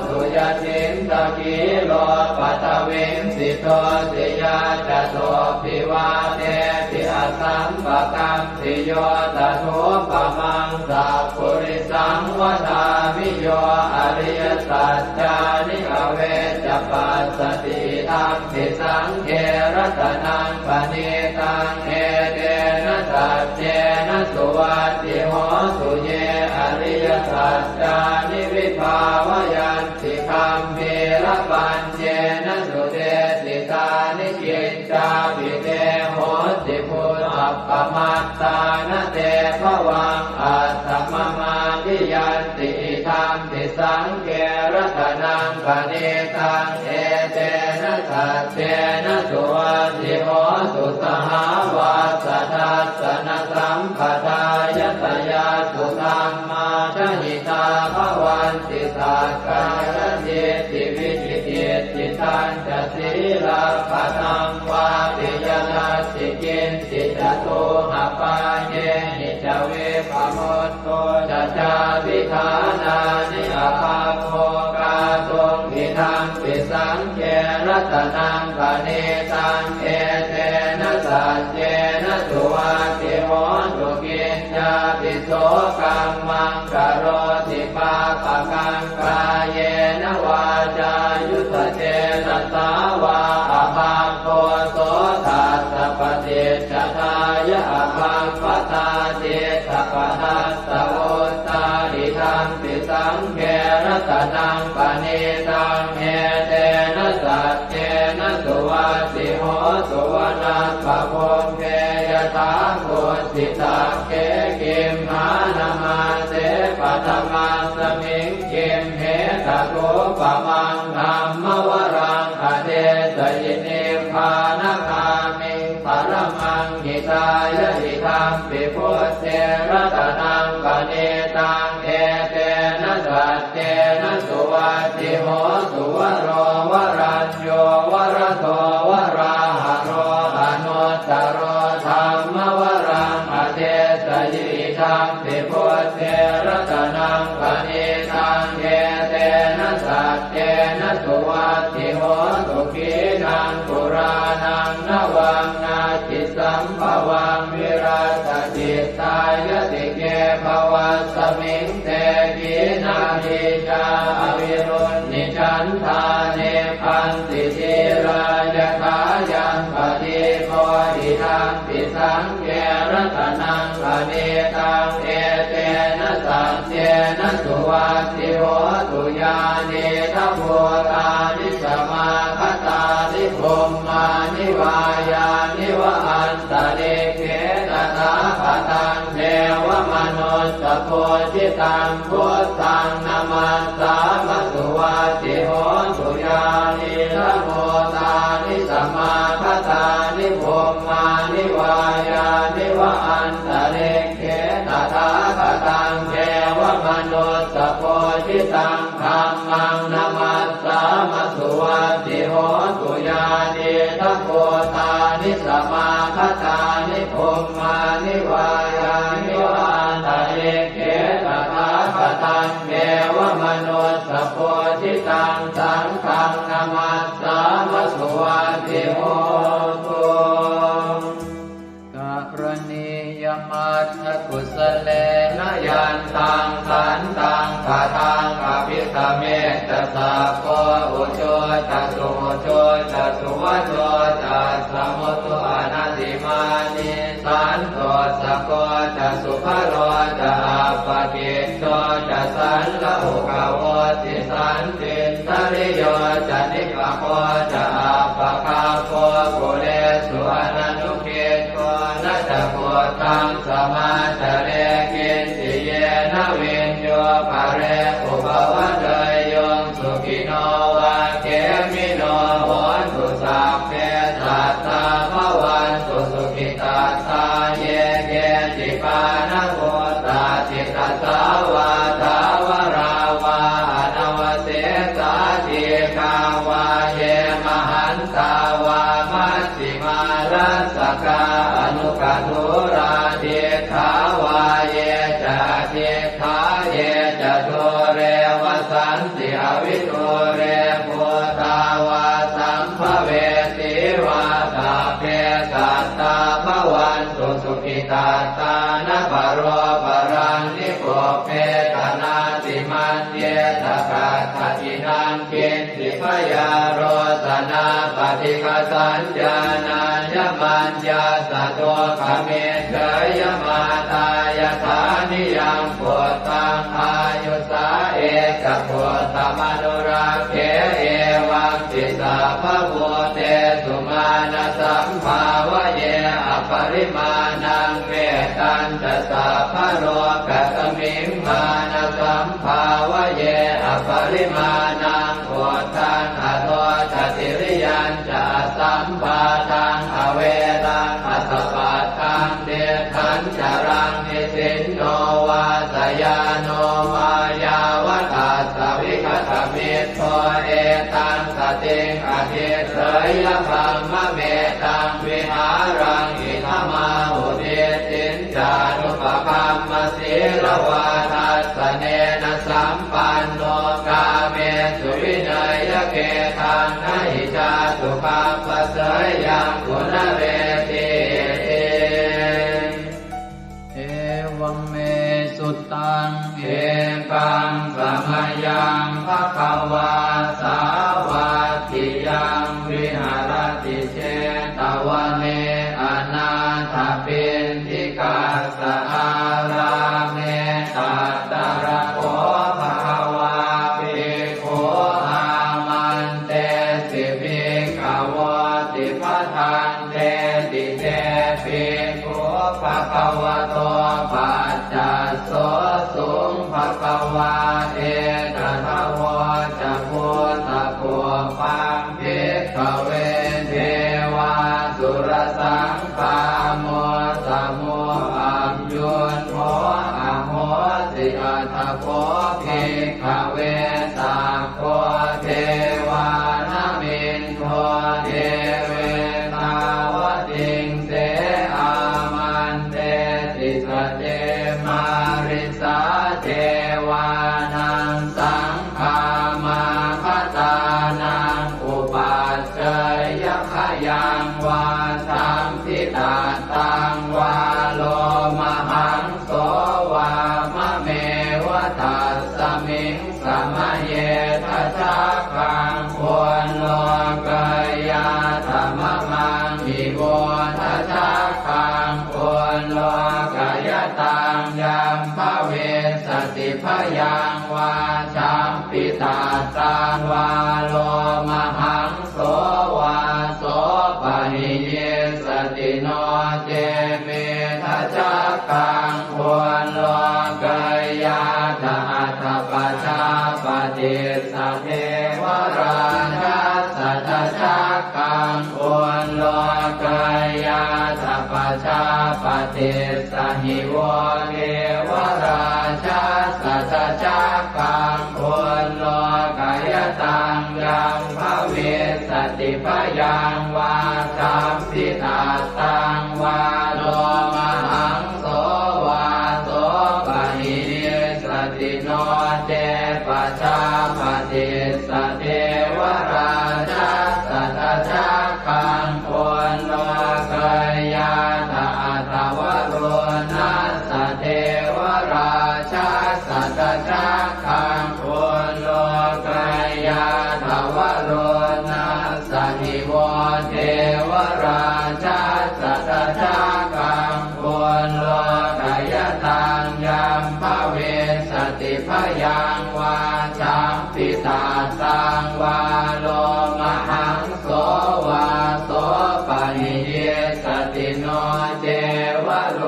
สุยตินตะกิโลปัตวิงสิโตติยาจโตปิวาเตติอสัมปะกัมติโยตถุปมังสัพพุริสังวทามิโยอริยสัจจานิอเวจปัสสติธัมปิสังเขรัตนังปณิตังเอเตนะสัจเจนะสุวัตติโหสุเยอริยสัจจานิวิภาวยันติคัมภีรปัญเจนะสุเตสิตานิกิจจาภิเตโหติพุทธปมัตตานะเตภวังอัตถมมาทิยันติธัมปิสังเขรัตนังปณิตังเอเตนะสัจเจนะสุวัตติโหสุสหาวาสทัสสนสัมปทายตยาสุธรรมาชหิตาภวันติสักกายติติวิจิติจิตัญจศีลาภตังวาปิยนัสสิกินสิจตุหปาเยหิจเวปโมตโตจะจาวิธานานิอาภาโภกาตุงอิทังปิสังเขรัตนังปณิตังเอเตนะสัจเจนะสุวัตติโหสุกินจาปิโสกัมมังกโรติปาปะกังกายเยนะวาจายุตเจนะสาวาอภาโคโสทัสสะปฏิจจทายะอภาปตาเจตปทัสสะโอตาอิทังปิสังเขรัตนังปณิตังเอเตนะสัจเจนะสุวัตติโหสุวนาภโพเกยถาโคสิตาเกกิมหานามาเสปัตมาสมิงกิมเหตโกปมังธัมมวรังอเดสยินิพพานคามิงปรมังหิตายะหิธัมปิพุทเทรัตนังปณิตังเอเตนะสัจเจนะสุวัตติโหสุวโรวรัญโยวรโตวราหะโรอนุตตโรธัมมวรังอเดสยิธัมปิพุทเทรัตนังปณิตังเอเตนะสัจเจนะสุวัตติโหสุขีนังปุรานังนวังนาจิสัมภวังวิรัตติตายติเกภวัสมิงเต ทิจาอวิรุณนิชันธาเนพันติจิรายถายังปฏิโพธิทังปิสังเกรัตนังปณิตังเอเตนะสัจเจนะสุวัตติโหตุญาณิทัพโพธานิสมาคตานิพรหมานิวายานิวะอันตะเลเขตถาคตังเทวมนุสสโพธิตังพุทธังนามัสสามะสุวัตติโหตุญาณิทัพโพธานิสมาคตานิพรหมานิวายานิวะอันตะเลเขตถาคตังเทวมนุสสโพธิตังธัมมังนามัสสามะสุวัตติโหตุญาณิทัพโพธานิสมาคตานิพรหมานิวายานิวะอันตะเลเขตถาคตังเทวมนุสสโพธิตังสังฆังนามัสสามะสุวัตติโหตุกรณียมัตถกุศเลนะยันตังขันตังคาทังอภิสเมตสัพโพอุโชตสุโชตสุวโชตสมุตุอนัตติมานิสันโตสะโกตสุภโรตอัปปกิจโตตสันละหุกโวติสันติตริโยจนิกโคตอัปปคาโคกุเลสุอนันุเกโตนัตโกตังสมาจเรกินติเยนะวินโยภะเรอุปวัตเตยงสุขิโนวะเกมิโนโหตุสัพเพสัตตาภวันตุสุขิตาตาเยเกจิปานะโหตาจิตตสาวาทาวราวาอนวเสสาธิกาวาเยมหันตาวามัชฌิมารัสสกาอนุกัตุราเทขาวาเยจะเทขาเยจะโทเรวสันติอวิโทเรภูตาวาสัมภเวติวาตาเพสัตตาภวันตุสุขิตาตานะปโรปรังนิโกเพตนาติมันเยตกาตตินังกินติพยาโรสนาปฏิฆาสัญญาณายมัญญาสะโตขเมเฉยมาตายฐานิยังโพธังอายุสาเอกโพธมนุราเขเอวังติสาภโวเตสุมาณสัมภาวะเยอปริมาณังเวตันตสาภโรกัสมิงมาณสัมภาวะเยอปริมาณังโพธังอโทจติริยัญจะสัมปาทังอเวรังอัสสปัตตังเดทันจรังนิสินโนวาสยาโนมายาวตัสสวิคตมิตโตเอตังสติงอธิเสยพัมมะเมตังวิหารังอิทมาหุเดตินจานุปคัมมสีลวาทัสสเนนะสัมปันโนกาเมสุวินัยเกทังนะหิจาตุปัปปะเสยยังกุณเรติเอวังเมสุตังเอกังสมยังภควาสาวาทิยังวิหารติเชตวเนอนาถปินทิกาสอาราเมตัตตระโคภควาภิกขุอามันเตสิภิกขวติปทังเตติเตภิกขุภควโตปัจจัสโสสุงภควาเอตถาวจะพุทธภูปังภิกขเวเทวาสุรสังฆาโมสมุอัมยุนโมอโหสิอัตถโพภิกขเวสัพโพเทวานามินโทเทเวตาวติงเสอามันเตติสเตมาริสาเทวานังสังฆามาคตานังอุปัชฌยขยังวาสัมพิตาตังวาโลมหังโสวามะเมวะตัสสะ มิงสมะเยทัชาคังควรโลกายาธรรมมังอิโวทัชาคังควรโลกายตังยัมภเวสติพยังวาชัมปิตาตังวาโลมหังโสวาโสปะหิเยสติโนเจเมทัชาคังควรโลกายาธาตปัจจาปฏิสัทเทวราชาสัทธาคังควรโลกายาธาปัจจาปฏิสหิโวเทวราชาสัทธาคังควรโลกายตังยัมภเวสติพยังวาชัมปิตาตังวาโลมหังโสวาโสปะหิเยสติโนเจปัจจาปฏิสเทวราชาสัทธาคังควรโลกายาธาตวโรนัสสเทวราชาสัทธาคังควรโลกายาธาวโรนัสสหิโวเทวราชาสัทธาคังควรโลกายตังยัมภเวสติพยังวาชัมปิตาตังวาโลมหังโสวาโสปะหิเยสติโนเจวโร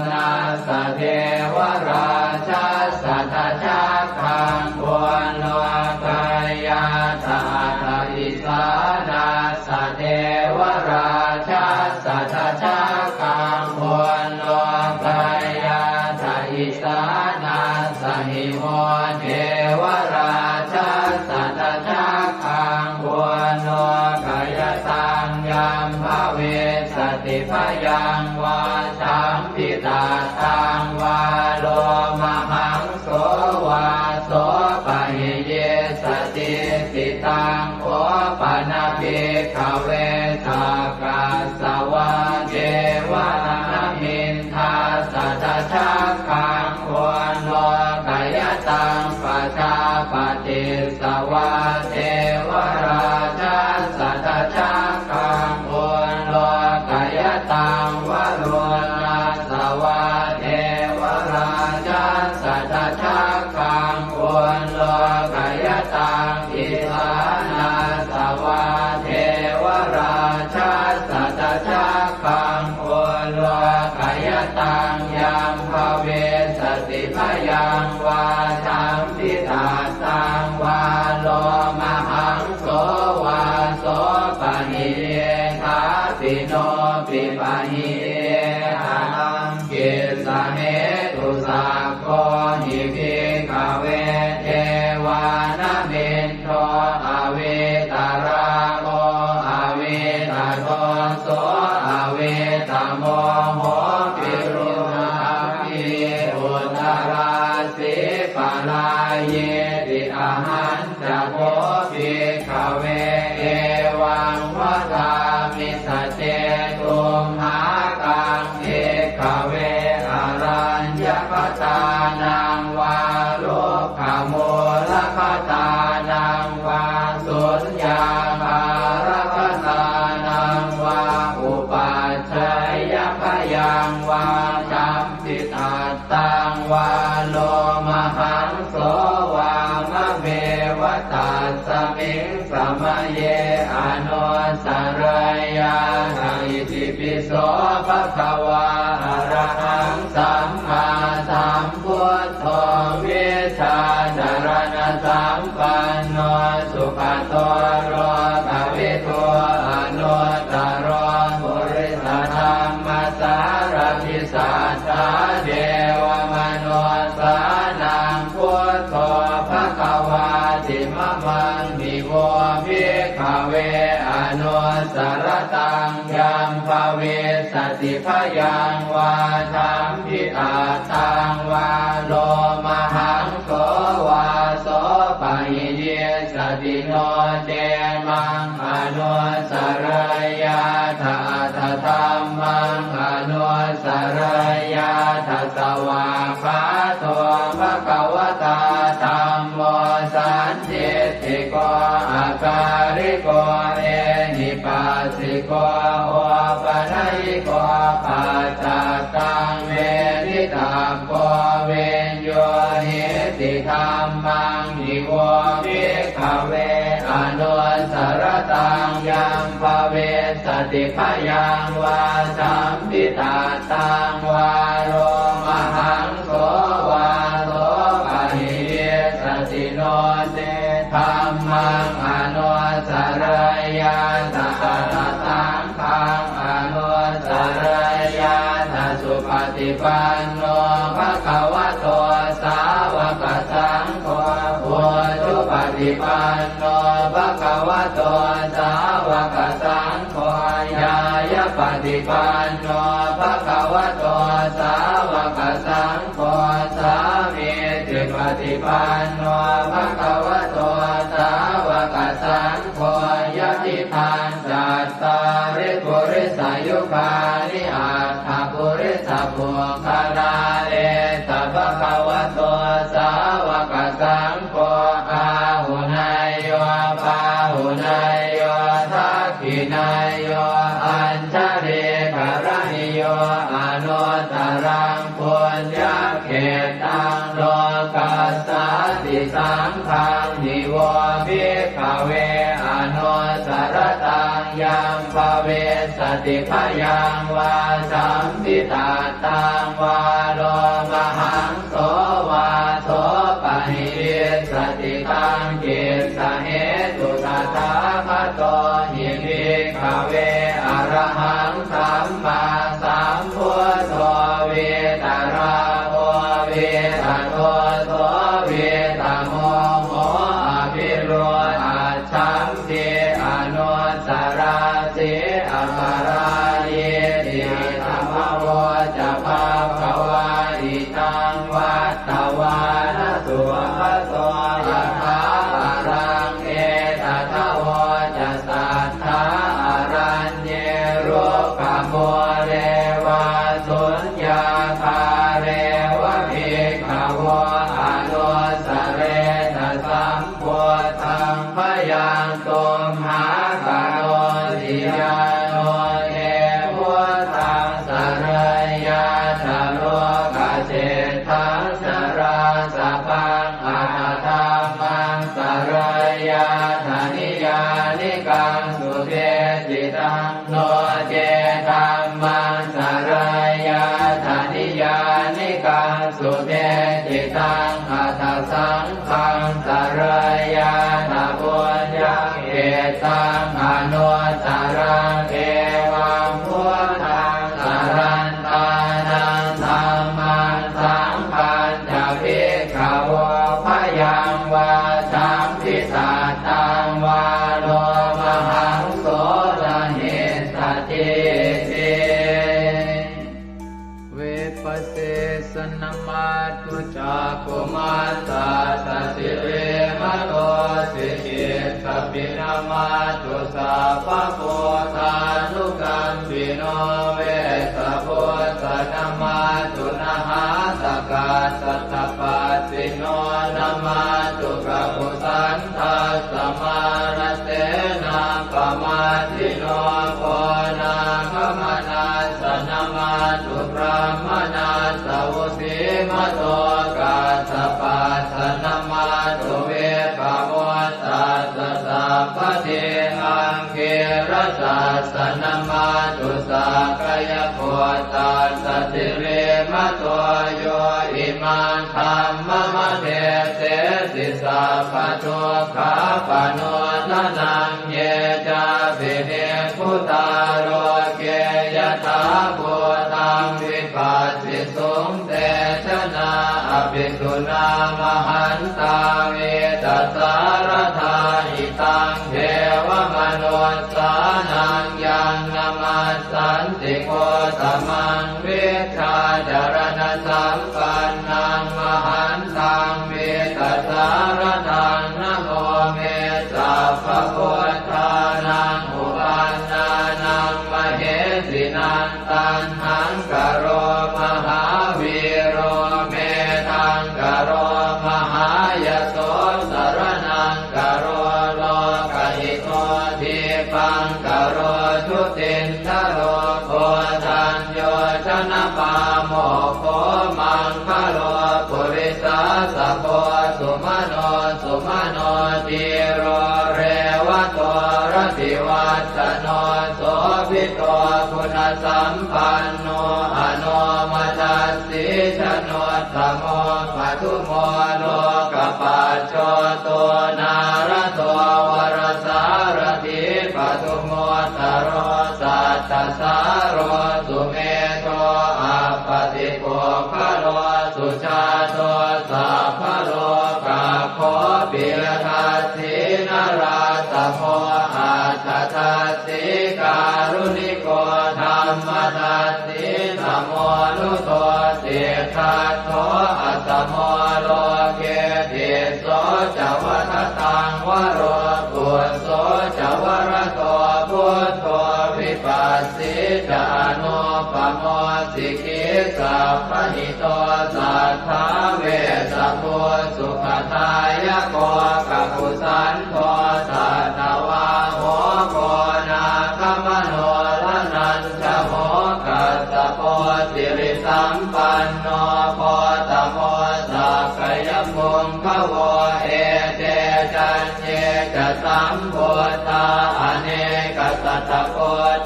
นัสสเทวราชาสัทธาคังควรโลกายาธาตอิสานาสเทวราชาสัทธาคังควรโลกายาธาอิสานาสหิโมเทวราชาสัทธาคังควรโลกายตังยัมภเวสติพยังวาชัมปิตาตังวาโลมหังโสวาโสปะหิเยสติติตังโอปะนาภิกขเวสักกัสสวะเจวะนามินทาสัทธาคังควรโลกายตังปัจจาปฏิสวะเทวราชาสัทธาคังควรโลกายตังวโรนัสสวะเทวราชาสัทธาคังควรโลกายตังอิสานาสวะเทวราชาสัทธาคังควรโลกายตังยัมภเวสติพยังวาชัมปิตาตังวาโลมหังโสวาโสปะหิเยทาปิโนปิปะหิเยหังกิสเนตุสักโคหิภิกขเวเทวานามินโทอเวตาราโมอเวตาโทโสอเวตาโมโหปิรุนาภิอุตตราสิปะลาเยติอาหันจะโพภิกขเวเอวังวะทามิสเจตุมหากังเภิกขเวอารัญญปตานังวาโลภโมลภตานังวาสุญญาภารคตานังวาอุปัชฌยพยังวาชัมปิตาตังวาโลมหังโสวามะเมวตัสสมิงสมะเยอนุสรยาอิติปิโสภะคะวาอะระหังสัมมาสัมพุทโธวิชาจารณะสัมปันโนสุขโตโรภวิโตอนุตตรปุริสธรรมสารพิสัทธาเดวมนุสานังพุทโธภะคะวาติมะมังมิโวภิกขเวอนุสรตังยัมภเวสติพยังวาชัมปิตาตังวาโลมหังโสวาโสปะหิเยสติโนเจมังอนุสรยาธาตธรรมังอนุสรยาทัสสวาคาโตภะคะวตาธัม สันติติโกอาการิโกเอหิปัสสิโกโอปนัยโกปัจจตังเวทิตาโกเวนโยหิติธัมมังนิโวภิกขเวอนุสรตังยัมภเวสติพยังวาสัมปิตาตังวาโรมหังโสวาโสปะหิสติโนเตธัมมังอนุสรยาตถาตังขังอนุสรยาตสุปฏิปันโนภะคะวะโตสาวกสังโฆพุทธุปฏิปันโนภะคะวะโตสาวกสังโฆญาญาปฏิปันโนภะคะวะโตสาวกสังโฆสามีจิปฏิปันโนภะคะวะโตสาวกสังโฆยะติทานจัตตาริปุริสายุคานิอัตถปุริสปุคลาเอตภะคะวะโตสาวกสังโฆอาหุนายโยปาหุนายโยทักขินายโยอัญชริกรณิโยอนุตตรังปุญญเขตังโลกัสสติสังฆังนิโวภิกขเวอนุสรตังยัมภเวสติพยังวาสัมปิตาตังวาโลมหังโสวาโสปะหิสติตังกิสสะเหตุตถาคตหิภิกขเวอรหังสัมมาสัมพุทโธเวตราโอเวตโตโสเวตโมโหอภิโรอาชัมติอนุสราสิอปาราเยติธรรมโวจะภาควาอิตังวัตตวานสุภโสยะถาอารังเอตถาวจะสัทธาอารัญเยโรกโมเรวาสุญญาคาเรวะภิกขวะอนุสเรตสัมโพธังพยังตุมหากโนติยาโนเอพุทธังสรยาชโลกเจตังสราสพังอาธรรมังสรยาธนิยานิกังสุเทจิตังโนเจธัมมังสรยาธนิยานิกังสุเทจิตังอัตถสังฆังสรยาธปุญญเขตังอนุสรังเอวังพุทธังสรันตานังธัมมังสังฆังจะภิกขวะพยังวาสัมภิสาตังวาโลมหังโสรหิสติเตเวปัสเสสนมาตุจักขุมาตาสสิเวมโตสิกิสปินามาตุสัพพะโพธานุกัมปิโนเวสะโพธนามาตุนะหาตกาสัตตปัสสิโนนามาตุกะปุสันทัสสมานเสนาปมาทิโนโพนาคมนาสนามาตุพระมนาสวุสีมโตกาสปัสสนามาตุเวปโมตัสสะสัพพะเทอังเกรสัสสนามาตุสักกายโพตัสสะติเรมโตโยอิมังธัมมะมะเทเสสิสัพพะทุกขาปโนทนังเยจาภิเนพุทธาโรเกยถาภูตังวิปัสสิสุงเตชนะอภิสุนามหันตาเวตัสสารธาอิตังเทวมนุสสานังยังนามัสสันติโกตมังวิชาจารณสัมปันนังมหันตังเวตัสสารทังนะโมเมสัพพะพุทธานังอุปันนานังมเหสินังตันหังกโรมหาวีโรเมทังกโรมหายโสสโร สุมาโนติโรเรวะโตรติวัตโนโสภิโตคุณสัมปันโนอโนมัสสิชโนตโมปัทุโมโลกปัจโจโตนารโตวรสารถิปัทุโมตโรสัตตสารโรสุเมโตอัปปติโกภโลสุชาโตสัพพโลกาโคปิยทัสสินาราสโมอัตถทัสสิการุณิโกธรรมทัสสิสมโมนุโตเสทัสโตอัสสโมโลเกติโสจวัฏตังวโรกุโสจวรโตพุทโธวิปัสสิจานุปโมสิกิสัพพหิโตสัทธาเวสสุสุขทายโกกัปปุสันโตสัตวาโหโกนาคมโนลนันจโมกัสสโปสิริสัมปันโนโพตโมสักขยมุงขโวเอเตจันเยจะสัมโพธาอเนกสัตตโพ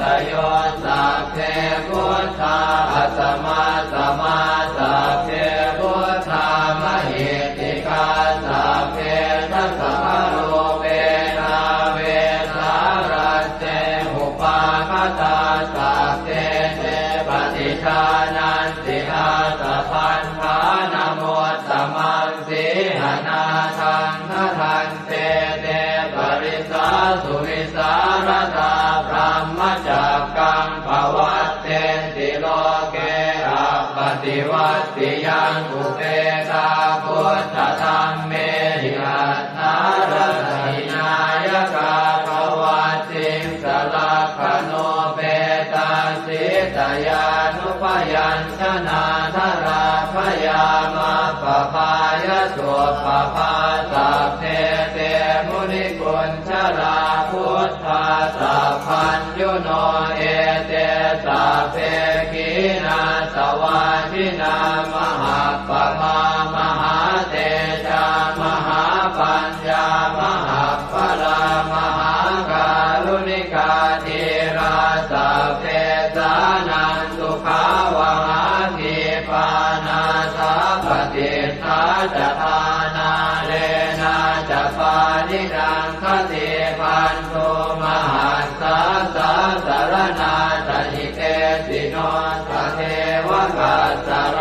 ธโยสัพเพพุทธาอัสสมาสมาสัพเพพุทธามหิติกาสัพเพทัสสะโลเวนาเวสารัสเตอุปาคตาสัพเพเตปฏิชานันติอาสะพันธานโมตตมังสีหนาทังทันเตเตปริสาสุวิสารตาพรหมจักกังภวัตเตติโลเกอัปปติวัตติยังอุเปกาพุทธธรรมเมหิอัตถารถินายกาภวัตติสลักขโนเปตาสิตยานุปยัญชนะธราพยามาปภายสุปภาสัพเพเตมุนิกุญชลาพุทธาสัพพัญญุโนเอเตสัพเพขีนาสวาทินามหาปมามหาเตจามหาปัญญามหาพลามหาการุณิกาธีราสัพเพสานันตุขาวหาทีปานาสัพพติทาจทานาเลนะจะปานิดังคติพันโทมหัสสะสะสารนาตหิเตสิโนทะเทวกัสสะโร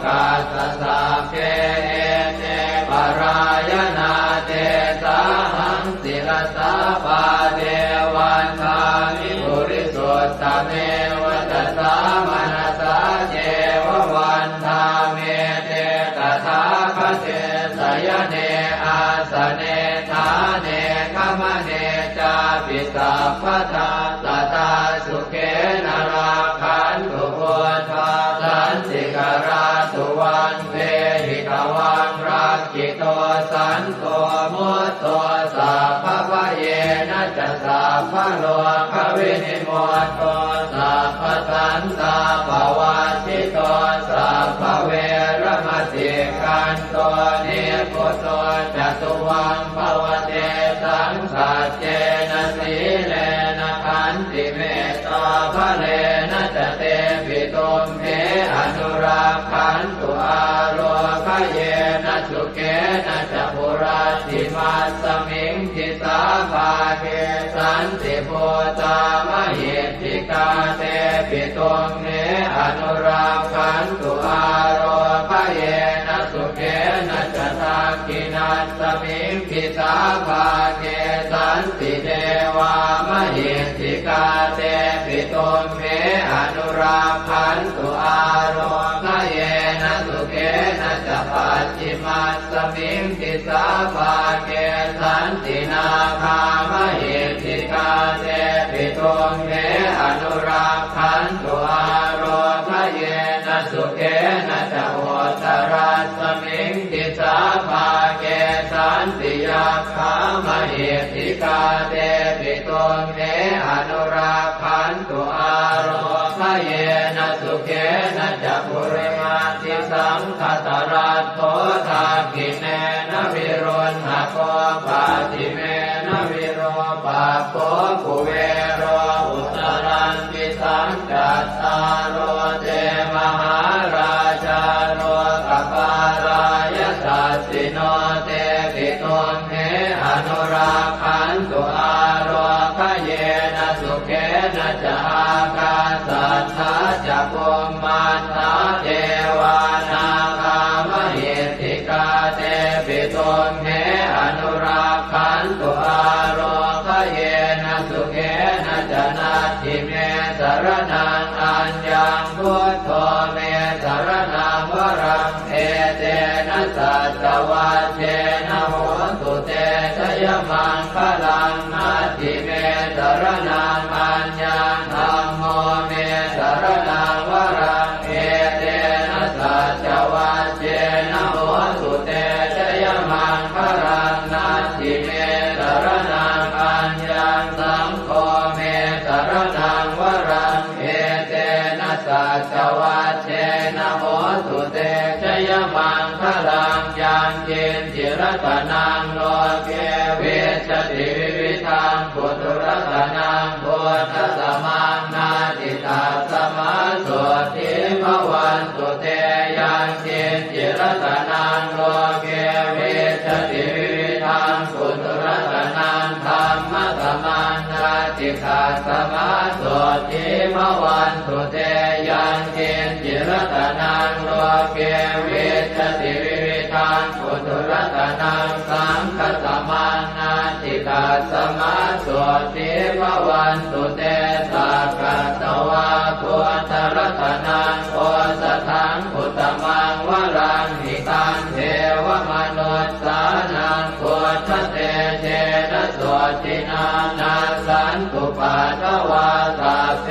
กัสสะสัพเพเอเตปรายนาเตสาหังศิลสาปาเทวันทามิปุริสุทธเมวัตสามนัสสะเจววันทาเมเตตถาคเตสยเนอาสเนธาเนขมเนจาปิสัพพทาสตาสุเขนราคันตุพุทธาสันติกราตุวันเวหิตวังรักขิโตสันโตมุตโตสัพพะเยนะจะสัพพะโลกวินิโมตโตสัพพะสันตาภวัติโตสัพพะเวรมติกันโตนิพุตโตจตุวังภวเตสังสัจเจนะสีเลนะขันติเมตตาภะเลนะจะเตปิตุมเหอนุราคันตุอาโลคเยนะสุเกนะจะปุราติมัสสมิงทิสาภาเกสันติโพตามหิทธิกาเตปิตุมเหอนุราคันตุอาโลคเยนะสุเกนะจะทักขินัสสมิงทิสาภาเกสันติเทวามหิทธิกาเตปิตุมเหอนุราคันตุอาโลคเยนะสุเกนะจะปัจฉิมัสสมิงทิสาภาเกสันตินาคามหิทธิกาเตปิตุมเหอนุราคันตุอาโลคเยนะสุเกนะจะโหตรัสสมิงทิสาภาเกสันติยาคามหิทธิกาเตปิตุมเหอนุราคันตุอาโลค เยนะสุเขนะจักขุริมาติสังคตรัตโตทากิเนนะวิรุณหะโกปาติเมนะวิโรปาโกกุเวโรอุตรันติสังกัตตาโรเตมหาราชาโรกปารายสัสสิโนเตปิตุมเหอนุราคันตุอาโรคเยนะสุเขนะจะอากาสัทธาจะกุมมันตาเทวานากามหิติกาเตปิตุมเหอนุราคันตุอาโรคเยนะสุเขนะจะนาทิเมสรนังอัญญังพุทโธเมสรนังวรังเอเตนะสัจวัชเชนะโหตุเตชยมังคลังนาทิเมสรนังอัญญังธัมโมเมสรนังวรังเอเตนะสัจวัชเชนะโหตุเตชยมังคลังนาทิเมสรนังอัญญังสังโฆเมสรนังวรังเอเตนะสัจวัชเชนะโหตุเตชยมังคลังยังเจนจิรตนังโลเกเวชติวิวิธังปุถุรตนังโพธสมังนาติตาสมาโสติภวันตุเตยังเจนจิรตนังโลเกเวชติวิวิธังปุถุรตนังธรรมสมังนาติตาสมาโสติภวันตุเตยังเจนจิรตนังโลเกเวชติวิวิธังปุถุรตนังสังฆสมังนาติตาสมาโสติภวันตุเตสักกตวาพุทธรัตนังโอสถังอุตมังวรังหิตังเทวมนุสสานังพุทธเตเจนะโสตินานาสันตุปัฏฐวาสัพเพ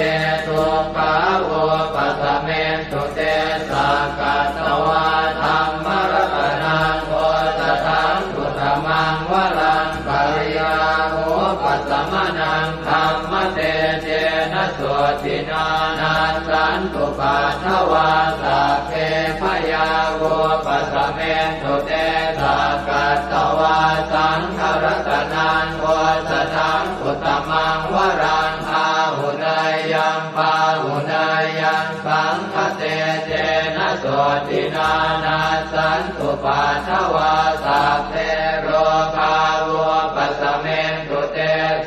ทุกขาโวปัสสเมตุเตสักกตวาธัมมรัตนังโอสถังอุตมังวรังปริยาโหปัสสมนังธัมมเตเจนะโสตินานาสันตุปัฏฐวาสัพเพพยาโวปัสสเมตุเตสักกตวาสังฆรัตนังโอสถังอุตมังวรังอาหุนายยังปาหุนายยังสังฆเตเจนะโสตินานาสันตุปัฏฐวาสัพเพโรคาโวปัสสเมตุเต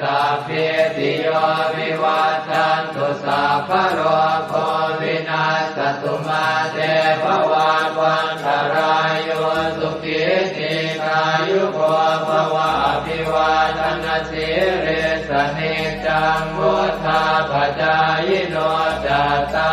สัพเพติโยวิวัชชันตุสัพพะโรโควินาศตุมาเตภวัตวันตรายโยสุขีติกายุโกภวะอภิวาทนาสิริสนิจังวุฒาปัจจายโนจัตตา